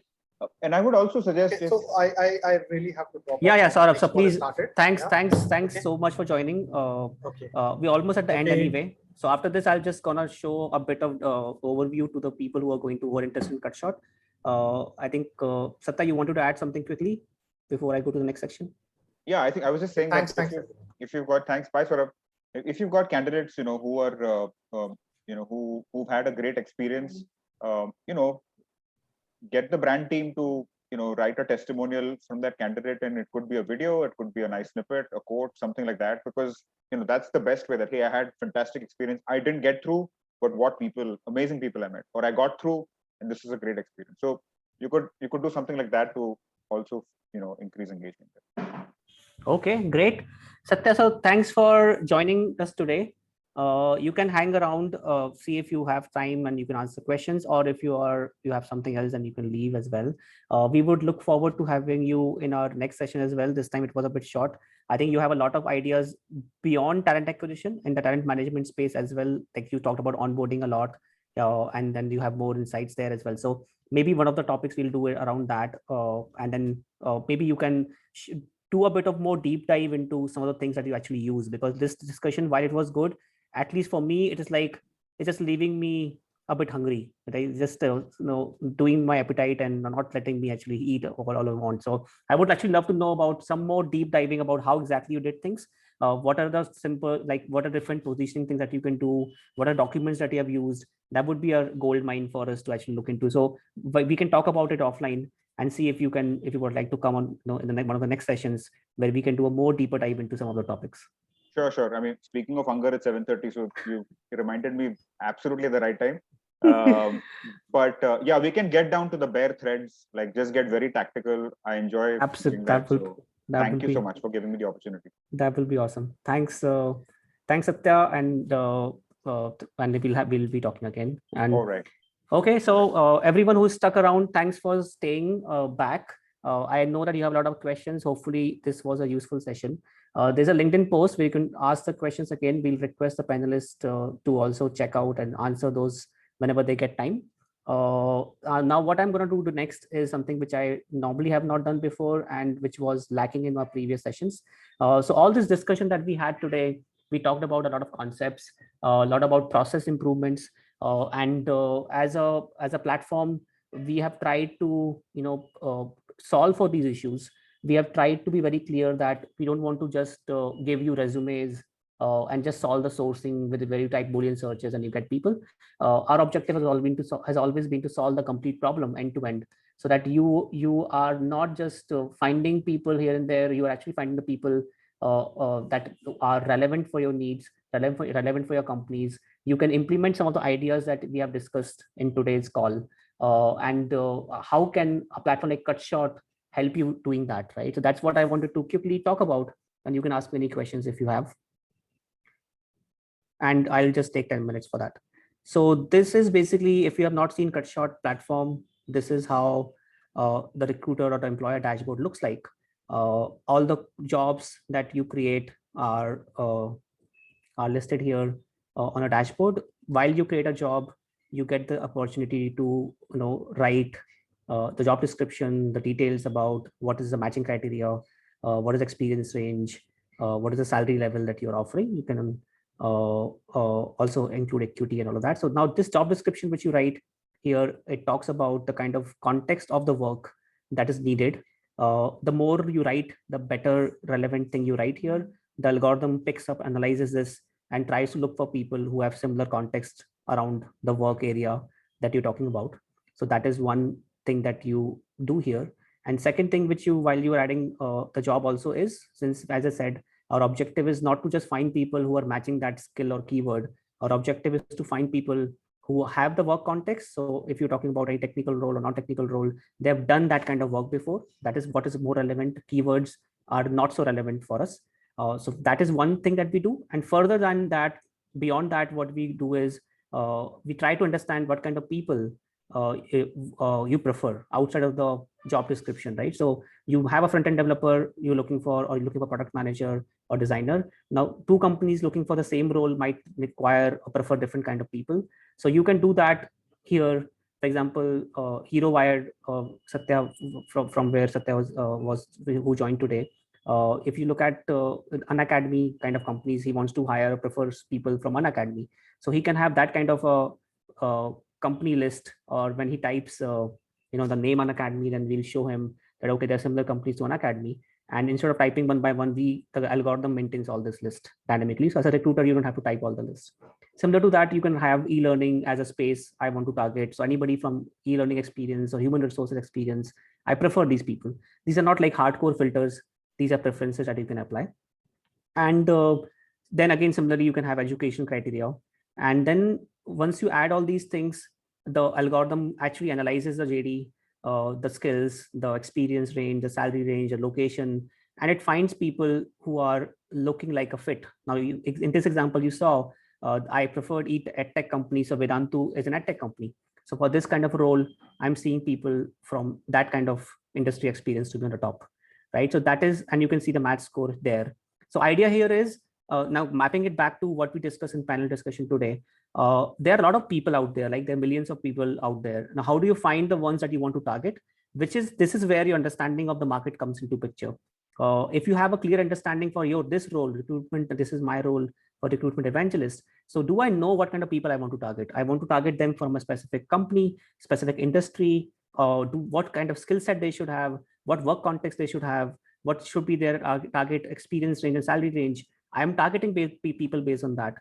And I would also suggest Okay, if, so I really have to drop Yeah, off yeah, now. Saurabh. Next So call has please, started. thanks Okay. so much for joining. Okay. We're almost at the end Okay. anyway. So after this, I'll just gonna show a bit of overview to the people who are interested in CutShort. I think Satya, you wanted to add something quickly before I go to the next section? yeah, I think I was just saying Thanks. that if you've got, thanks, bye, Saurabh. If you've got candidates, who are, who've had a great experience, get the brand team to, write a testimonial from that candidate, and it could be a video, it could be a nice snippet, a quote, something like that, because, that's the best way that, hey, I had fantastic experience. I didn't get through, but amazing people I met, or I got through, and this is a great experience. So you could do something like that to also, increase engagement. Okay, great. Satya, so thanks for joining us today. You can hang around, see if you have time and you can answer questions, or if you have something else and you can leave as well. We would look forward to having you in our next session as well. This time it was a bit short. I think you have a lot of ideas beyond talent acquisition in the talent management space as well. Like you talked about onboarding a lot, and then you have more insights there as well. So maybe one of the topics we'll do it around that, and then maybe you can do a bit of more deep dive into some of the things that you actually use, because this discussion, while it was good, at least for me, it's just leaving me a bit hungry, right? Just doing my appetite and not letting me actually eat all I want. So I would actually love to know about some more deep diving about how exactly you did things. What are the simple, like what are different positioning things that you can do? What are documents that you have used? That would be a gold mine for us to actually look into. So we can talk about it offline and see if you would like to come on, in one of the next sessions where we can do a more deeper dive into some of the topics. Sure. I mean, speaking of hunger, it's 7:30, so you reminded me absolutely at the right time. But yeah, we can get down to the bare threads, like just get very tactical. I enjoy doing that. So thank you so much for giving me the opportunity. That will be awesome. Thanks, Satya, and we'll be talking again. And all right. Okay, so everyone who's stuck around, thanks for staying back. I know that you have a lot of questions. Hopefully, this was a useful session. There's a LinkedIn post where you can ask the questions again. We'll request the panelists to also check out and answer those whenever they get time. Now, what I'm going to do next is something which I normally have not done before and which was lacking in our previous sessions. So all this discussion that we had today, we talked about a lot of concepts, a lot about process improvements. And as a platform, we have tried to solve for these issues. We have tried to be very clear that we don't want to just give you resumes and just solve the sourcing with very tight Boolean searches and you get people. Our objective has always been to solve the complete problem end to end, so that you are not just finding people here and there. You are actually finding the people that are relevant for your needs, relevant for your companies. You can implement some of the ideas that we have discussed in today's call. And how can a platform like CutShort help you doing that, right? So that's what I wanted to quickly talk about, and you can ask me any questions if you have. And I'll just take 10 minutes for that. So this is basically, if you have not seen CutShort platform, this is how the recruiter or the employer dashboard looks like. All the jobs that you create are listed here on a dashboard. While you create a job, you get the opportunity to write the job description, the details about what is the matching criteria, what is experience range, what is the salary level that you're offering. You can also include equity and all of that. So now this job description which you write here, it talks about the kind of context of the work that is needed. The more you write, the better relevant thing you write here. The algorithm picks up, analyzes this, and tries to look for people who have similar context around the work area that you're talking about. So that is one thing that you do here. And second thing which while you are adding the job also is, since as I said, our objective is not to just find people who are matching that skill or keyword. Our objective is to find people who have the work context. So if you're talking about a technical role or non-technical role, they've done that kind of work before. That is what is more relevant. Keywords are not so relevant for us. So that is one thing that we do. And further than that, beyond that, what we do is we try to understand what kind of people you prefer outside of the job description, right? So you have a front-end developer you're looking for, or you're looking for product manager or designer. Now, two companies looking for the same role might require or prefer different kind of people. So you can do that here For example, Hero Wired, Satya, from where Satya was who joined today. If you look at Unacademy kind of companies, he wants to hire or prefers people from Unacademy. So he can have that kind of a company list, or when he types, the name Unacademy, then we'll show him that, okay, there are similar companies to Unacademy. And instead of typing one by one, the algorithm maintains all this list dynamically. So as a recruiter, you don't have to type all the lists. Similar to that, you can have e-learning as a space I want to target. So anybody from e-learning experience or human resources experience, I prefer these people. These are not like hardcore filters. These are preferences that you can apply. And then again, similarly, you can have education criteria. And then once you add all these things, the algorithm actually analyzes the JD, the skills, the experience range, the salary range, the location, and it finds people who are looking like a fit. Now, in this example, you saw I preferred EdTech company, so Vedantu is an EdTech company. So for this kind of role, I'm seeing people from that kind of industry experience to be on the top, right? So that is, and you can see the match score there. So idea here is now mapping it back to what we discussed in panel discussion today. There are a lot of people out there, like there are millions of people out there. Now, how do you find the ones that you want to target? This is where your understanding of the market comes into picture. If you have a clear understanding for this role, recruitment, this is my role for recruitment evangelist. So do I know what kind of people I want to target? I want to target them from a specific company, specific industry, what kind of skill set they should have, what work context they should have, what should be their target experience range and salary range. I'm targeting people based on that.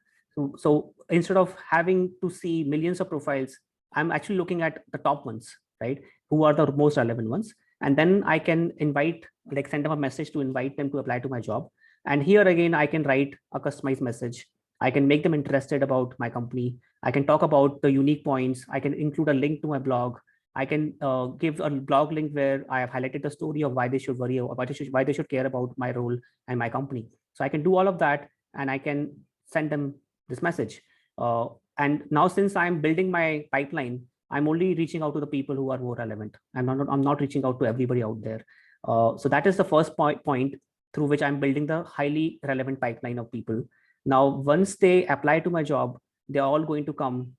So instead of having to see millions of profiles, I'm actually looking at the top ones, right? Who are the most relevant ones. And then I can send them a message to invite them to apply to my job. And here again, I can write a customized message. I can make them interested about my company. I can talk about the unique points. I can include a link to my blog. I can give a blog link where I have highlighted the story of why they should worry, or why they should care about my role and my company. So I can do all of that, and I can send them this message. And now, since I'm building my pipeline, I'm only reaching out to the people who are more relevant. I'm not reaching out to everybody out there. So that is the first point through which I'm building the highly relevant pipeline of people. Now, once they apply to my job, they're all going to come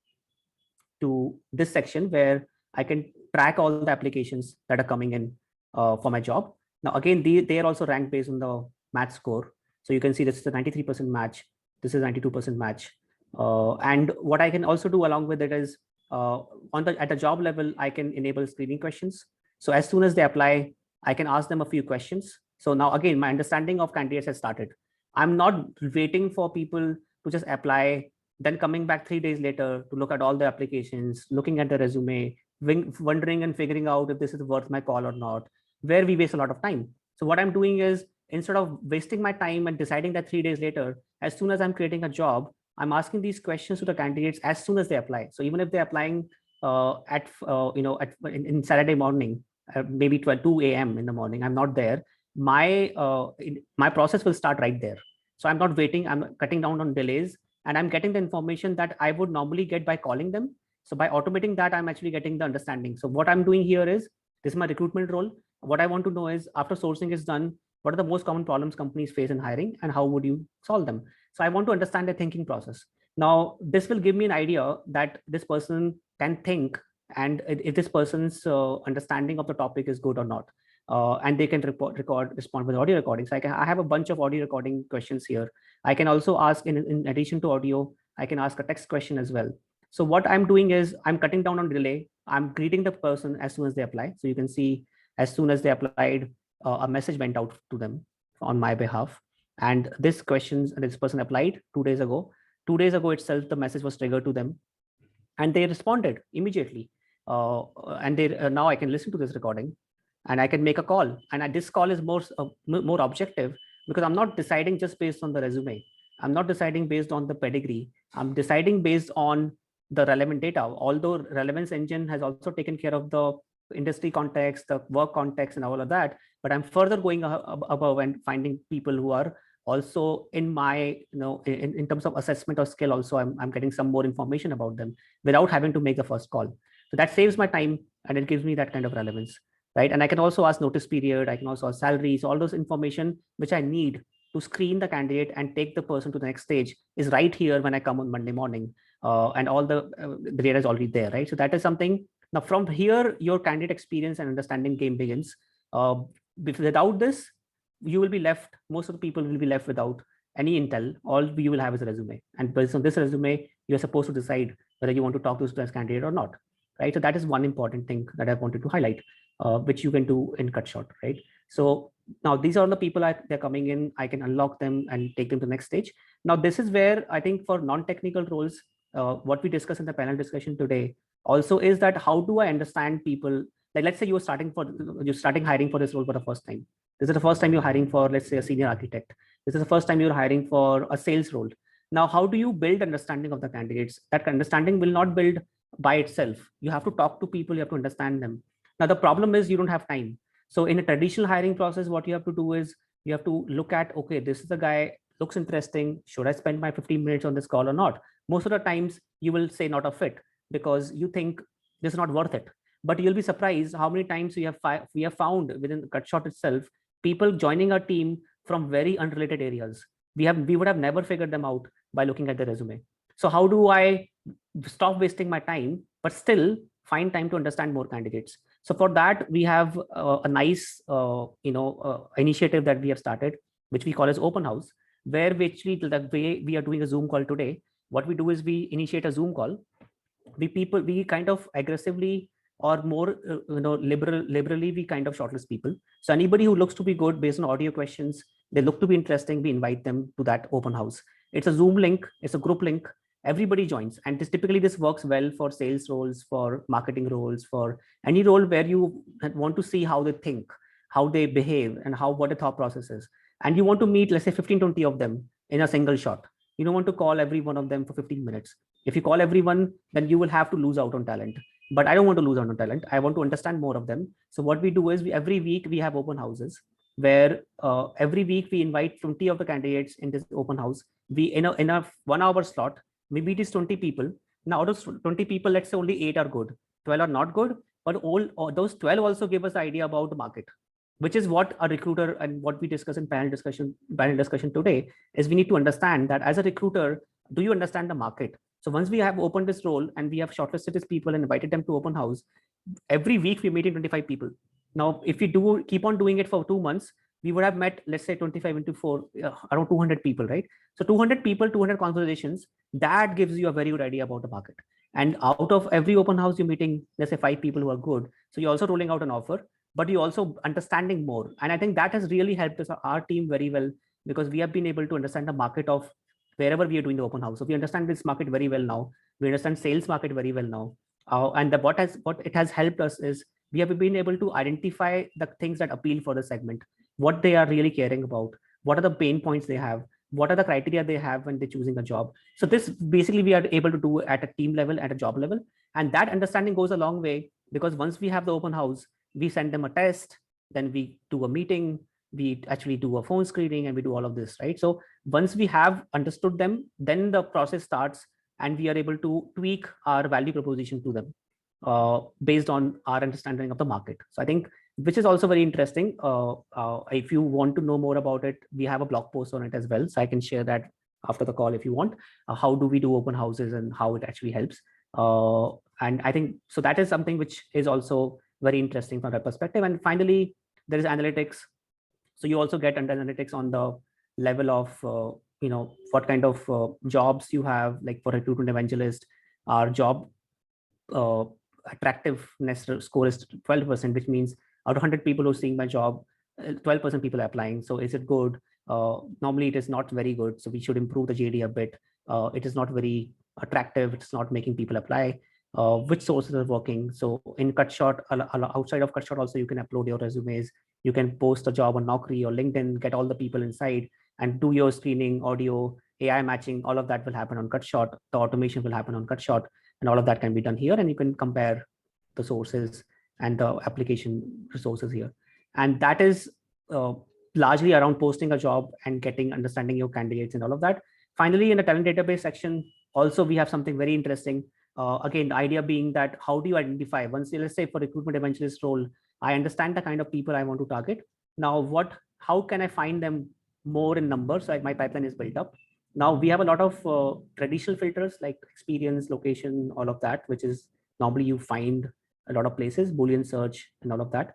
to this section where I can track all the applications that are coming in for my job. Now, again, they are also ranked based on the match score. So you can see this is a 93% match. This is 92% match. And what I can also do along with it is at the job level, I can enable screening questions. So as soon as they apply, I can ask them a few questions. So now again, my understanding of candidates has started. I'm not waiting for people to just apply, then coming back 3 days later to look at all the applications, looking at the resume, wondering and figuring out if this is worth my call or not, where we waste a lot of time. So what I'm doing is, instead of wasting my time and deciding that 3 days later, as soon as I'm creating a job, I'm asking these questions to the candidates as soon as they apply. So even if they're applying in Saturday morning, maybe 2 a.m. in the morning, I'm not there. My process will start right there. So I'm not waiting. I'm cutting down on delays, and I'm getting the information that I would normally get by calling them. So by automating that, I'm actually getting the understanding. So what I'm doing here is, this is my recruitment role. What I want to know is, after sourcing is done, what are the most common problems companies face in hiring, and how would you solve them? So I want to understand their thinking process. Now, this will give me an idea that this person can think, and if this person's understanding of the topic is good or not. And they can respond with audio recording. So I have a bunch of audio recording questions here. I can also ask, in addition to audio, I can ask a text question as well. So what I'm doing is, I'm cutting down on delay. I'm greeting the person as soon as they apply. So you can see, as soon as they applied, a message went out to them on my behalf. And this person applied 2 days ago. 2 days ago itself, the message was triggered to them, and they responded immediately. And now I can listen to this recording, and I can make a call. And this call is more objective, because I'm not deciding just based on the resume. I'm not deciding based on the pedigree. I'm deciding based on the relevant data. Although Relevance Engine has also taken care of the industry context, the work context, and all of that, but I'm further going above and finding people who are also in my, in terms of assessment or skill, also I'm getting some more information about them without having to make the first call. So that saves my time, and it gives me that kind of relevance, right? And I can also ask notice period. I can also ask salaries. All those information which I need to screen the candidate and take the person to the next stage is right here when I come on Monday morning, and all the data is already there, right? So that is something Now, from here, your candidate experience and understanding game begins. Without this, you will be left, most of the people will be left without any intel. All you will have is a resume. And based on this resume, you're supposed to decide whether you want to talk to this candidate or not, right? So that is one important thing that I wanted to highlight, which you can do in CutShot, right? So now these are the people they're coming in, I can unlock them and take them to the next stage. Now, this is where I think for non-technical roles, what we discussed in the panel discussion today also is that how do I understand people? Like, let's say you're starting hiring for this role for the first time. This is the first time you're hiring for, let's say, a senior architect. This is the first time you're hiring for a sales role. Now, how do you build understanding of the candidates? That understanding will not build by itself. You have to talk to people, you have to understand them. Now, the problem is you don't have time. So in a traditional hiring process, what you have to do is you have to look at, okay, this is the guy, looks interesting. Should I spend my 15 minutes on this call or not? Most of the times you will say not a fit because you think this is not worth it. But you'll be surprised how many times we have found within CutShot itself, people joining our team from very unrelated areas. We would have never figured them out by looking at the resume. So how do I stop wasting my time, but still find time to understand more candidates? So for that, we have a nice initiative that we have started, which we call as Open House, where actually the way we are doing a Zoom call today, what we do is we initiate a Zoom call. We kind of aggressively or more liberally we kind of shortlist people. So anybody who looks to be good based on audio questions, they look to be interesting, we invite them to that open house. It's a Zoom link, it's a group link, everybody joins. And this works well for sales roles, for marketing roles, for any role where you want to see how they think, how they behave, and what the thought process is. And you want to meet, let's say 15-20 of them in a single shot. You don't want to call every one of them for 15 minutes. If you call everyone, then you will have to lose out on talent. But I don't want to lose out on talent. I want to understand more of them. So what we do is every week we have open houses where every week we invite 20 of the candidates in this open house. We in a 1 hour slot, we meet these 20 people. Now out of 20 people, let's say only 8 are good, 12 are not good, but all those 12 also give us the idea about the market, which is what a recruiter and what we discuss in panel discussion today is we need to understand that as a recruiter, do you understand the market? So once we have opened this role and we have shortlisted these people and invited them to open house, every week we're meeting 25 people. Now, if we keep on doing it for 2 months, we would have met, let's say 25 into 4, around 200 people, right? So 200 people, 200 conversations, that gives you a very good idea about the market. And out of every open house, you're meeting, let's say 5 people who are good. So you're also rolling out an offer, but you're also understanding more. And I think that has really helped us, our team very well, because we have been able to understand the market of wherever we are doing the open house. So we understand this market very well now. We understand sales market very well now. And what it has helped us is we have been able to identify the things that appeal for the segment, what they are really caring about, what are the pain points they have, what are the criteria they have when they're choosing a job. So this basically we are able to do at a team level, at a job level. And that understanding goes a long way, because once we have the open house, we send them a test, then we do a meeting, we actually do a phone screening, and we do all of this, right? So once we have understood them, then the process starts and we are able to tweak our value proposition to them based on our understanding of the market. So I think, which is also very interesting. If you want to know more about it, we have a blog post on it as well. So I can share that after the call if you want. How do we do open houses and how it actually helps. And I think, so that is something which is also very interesting from that perspective. And finally, there is analytics. So you also get under analytics on the level of, what kind of jobs you have, like for recruitment evangelist, our job attractiveness score is 12%, which means out of 100 people who are seeing my job, 12% people are applying. So is it good? Normally it is not very good. So we should improve the JD a bit. It is not very attractive. It's not making people apply. Which sources are working? So in CutShot, outside of CutShot also, you can upload your resumes. You can post a job on Naukri or LinkedIn, get all the people inside and do your screening, audio, AI matching. All of that will happen on CutShot. The automation will happen on CutShot, and all of that can be done here. And you can compare the sources and the application resources here. And that is largely around posting a job and understanding your candidates and all of that. Finally, in the talent database section, also we have something very interesting. Again, the idea being that how do you identify, once, let's say for recruitment evangelist role, I understand the kind of people I want to target. Now, how can I find them more in numbers? So my pipeline is built up. Now we have a lot of traditional filters like experience, location, all of that, which is normally you find a lot of places, Boolean search and all of that.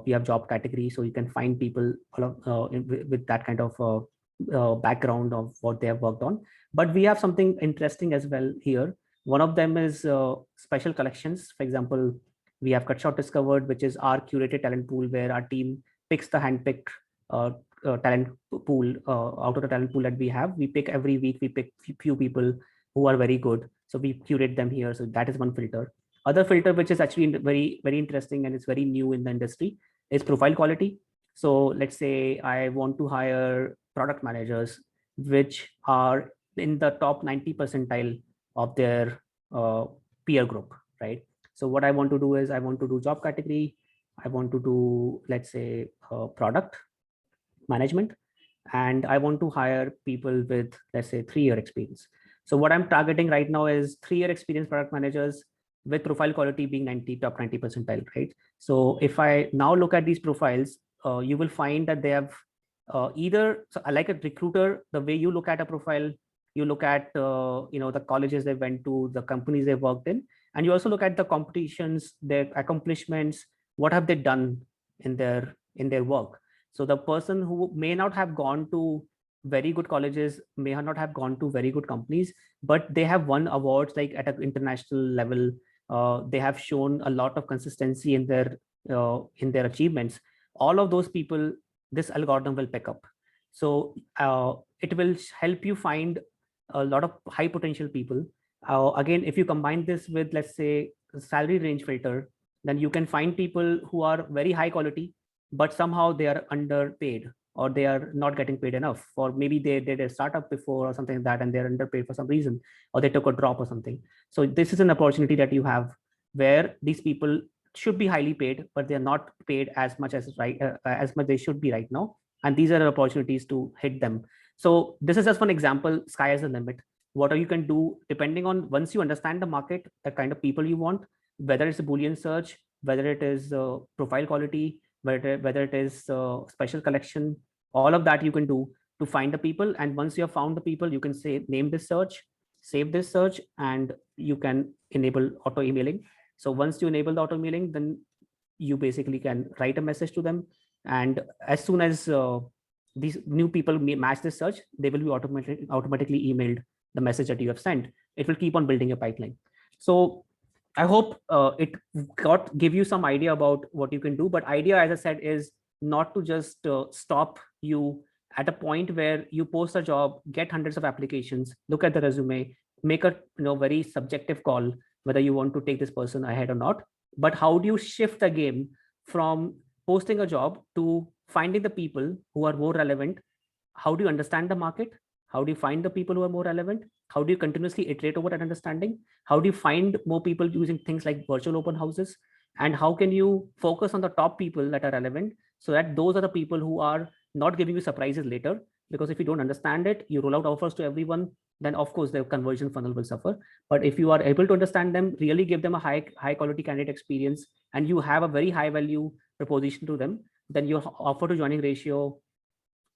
We have job category, so you can find people with that kind of background of what they have worked on. But we have something interesting as well here. One of them is special collections. For example, we have Cutshort Discovered, which is our curated talent pool, where our team picks the handpicked talent pool out of the talent pool that we have. We pick every week, we pick few people who are very good. So we curate them here. So that is one filter. Other filter, which is actually very, very interesting and it's very new in the industry, is profile quality. So let's say I want to hire product managers, which are in the top 90 percentile of their peer group, right? So what I want to do is I want to do job category. I want to do, let's say, product management, and I want to hire people with, let's say, 3-year experience. So what I'm targeting right now is 3-year experience product managers with profile quality being top 90 percentile, right? So if I now look at these profiles, you will find that they have either, so like a recruiter, the way you look at a profile, you look at the colleges they went to, the companies they worked in, and you also look at the competitions, their accomplishments, what have they done in their work. So the person who may not have gone to very good colleges, may not have gone to very good companies, but they have won awards like at an international level. They have shown a lot of consistency in their achievements. All of those people, this algorithm will pick up. So it will help you find a lot of high potential people. Again, if you combine this with, let's say, salary range filter, then you can find people who are very high quality, but somehow they are underpaid, or they are not getting paid enough, or maybe they did a startup before or something like that and they're underpaid for some reason, or they took a drop or something. So this is an opportunity that you have where these people should be highly paid, but they're not paid as much as much they should be right now. And these are opportunities to hit them. So this is just one example. Sky is the limit. What you can do, depending on, once you understand the market, the kind of people you want, whether it's a Boolean search, whether it is profile quality, whether it is special collection, all of that you can do to find the people. And once you have found the people, you can say, name this search, save this search, and you can enable auto emailing. So once you enable the auto emailing, then you basically can write a message to them. And as soon as these new people match this search, they will be automatically emailed the message that you have sent. It will keep on building your pipeline. So I hope it give you some idea about what you can do. But idea, as I said, is not to just stop you at a point where you post a job, get hundreds of applications, look at the resume, make a very subjective call whether you want to take this person ahead or not. But how do you shift the game from posting a job to finding the people who are more relevant? How do you understand the market? How do you find the people who are more relevant? How do you continuously iterate over that understanding? How do you find more people using things like virtual open houses? And how can you focus on the top people that are relevant, so that those are the people who are not giving you surprises later? Because if you don't understand it, you roll out offers to everyone, then of course the conversion funnel will suffer. But if you are able to understand them, really give them a high quality candidate experience, and you have a very high value proposition to them, then your offer to joining ratio,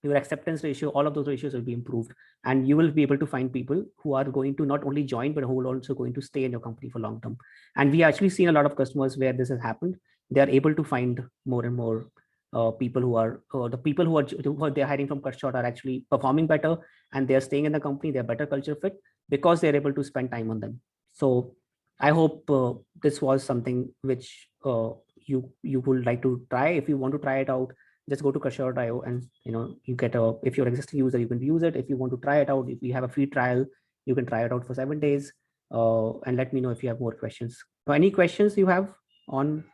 your acceptance ratio, all of those ratios will be improved, and you will be able to find people who are going to not only join, but who are also going to stay in your company for long term. And we actually seen a lot of customers where this has happened. They are able to find more and more people who are the people who they're hiring from Cutshort are actually performing better, and they're staying in the company. They're better culture fit because they're able to spend time on them. So I hope this was something which you would like to try. If you want to try it out, just go to Cutshort.io, and you get if you're an existing user, you can use it. If you want to try it out, if you have a free trial, you can try it out for 7 days. And let me know if you have more questions. So any questions you have on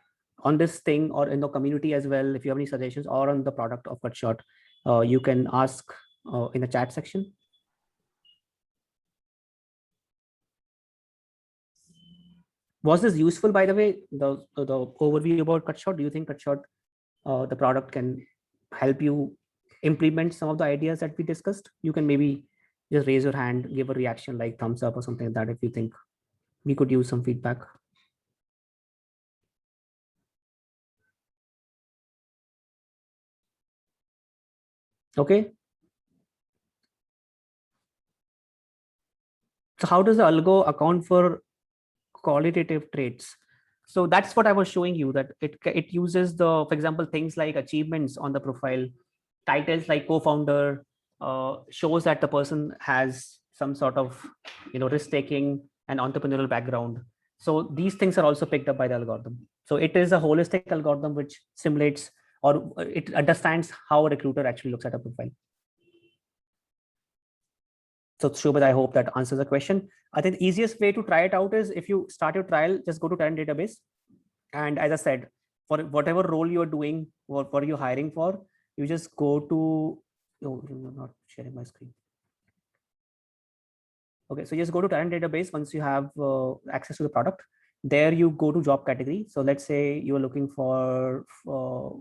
this thing, or in the community as well? If you have any suggestions, or on the product of Cutshort, you can ask in the chat section. Was this useful, by the way, the overview about Cutshort? Do you think Cutshort, the product, can help you implement some of the ideas that we discussed? You can maybe just raise your hand, give a reaction like thumbs up or something like that if you think we could use some feedback. Okay. So how does the algo account for qualitative traits? So that's what I was showing you, that it uses the, for example, things like achievements on the profile, titles like co-founder, shows that the person has some sort of, risk-taking and entrepreneurial background. So these things are also picked up by the algorithm. So it is a holistic algorithm which simulates, or it understands how a recruiter actually looks at a profile. So Shobhit, I hope that answers the question. I think the easiest way to try it out is, if you start your trial, just go to Talent Database. And as I said, for whatever role you're doing, or what you're hiring for, you just go to, no, I'm not sharing my screen. Okay, so just go to Talent Database once you have access to the product. There you go to job category. So let's say you're looking for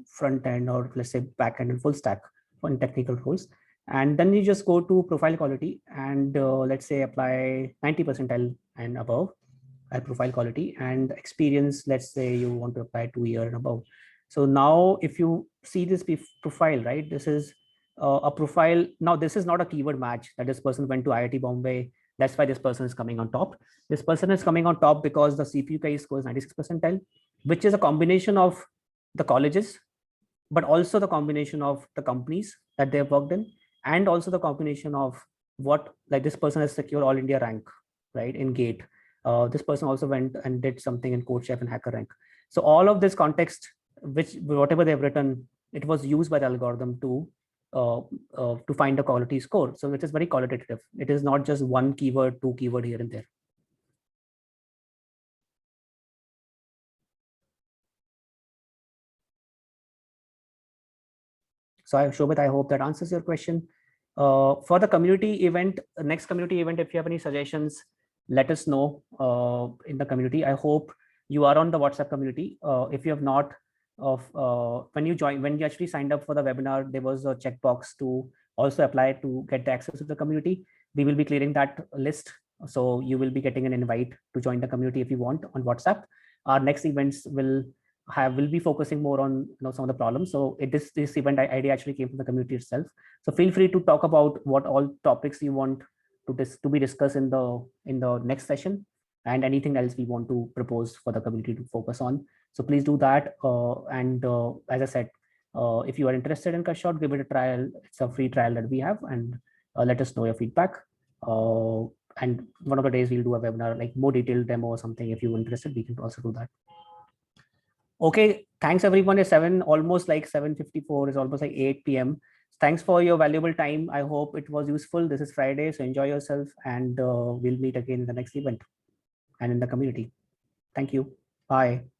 front end, or let's say back end and full stack on technical roles. And then you just go to profile quality and let's say apply 90 percentile and above at profile quality, and experience, let's say you want to apply 2 years and above. So now if you see this profile, right, this is a profile. Now this is not a keyword match that this person went to IIT Bombay. That's why this person is coming on top. This person is coming on top because the CPUK score is 96 percentile, which is a combination of the colleges, but also the combination of the companies that they've worked in, and also the combination of what, like, this person has secured all India rank, right, in GATE. This person also went and did something in CodeChef and HackerRank. So all of this context, which whatever they've written, it was used by the algorithm to find a quality score. So it is very qualitative. It is not just one keyword, 2 keyword here and there. So Shobhit, I hope that answers your question. For the community event, next community event, if you have any suggestions, let us know in the community. I hope you are on the WhatsApp community. If you have not, when you actually signed up for the webinar, there was a checkbox to also apply to get the access to the community. We will be clearing that list. So you will be getting an invite to join the community if you want on WhatsApp. Our next events will be focusing more on some of the problems. So this event idea actually came from the community itself. So feel free to talk about what all topics you want to be discussed in the next session, and anything else we want to propose for the community to focus on. So please do that. As I said, if you are interested in Cutshort, give it a trial. It's a free trial that we have, and let us know your feedback. And one of the days we'll do a webinar, like more detailed demo or something. If you're interested, we can also do that. Okay, thanks everyone. It's almost like 7:54, is almost like 8 p.m. Thanks for your valuable time. I hope it was useful. This is Friday, so enjoy yourself, and we'll meet again in the next event and in the community. Thank you. Bye.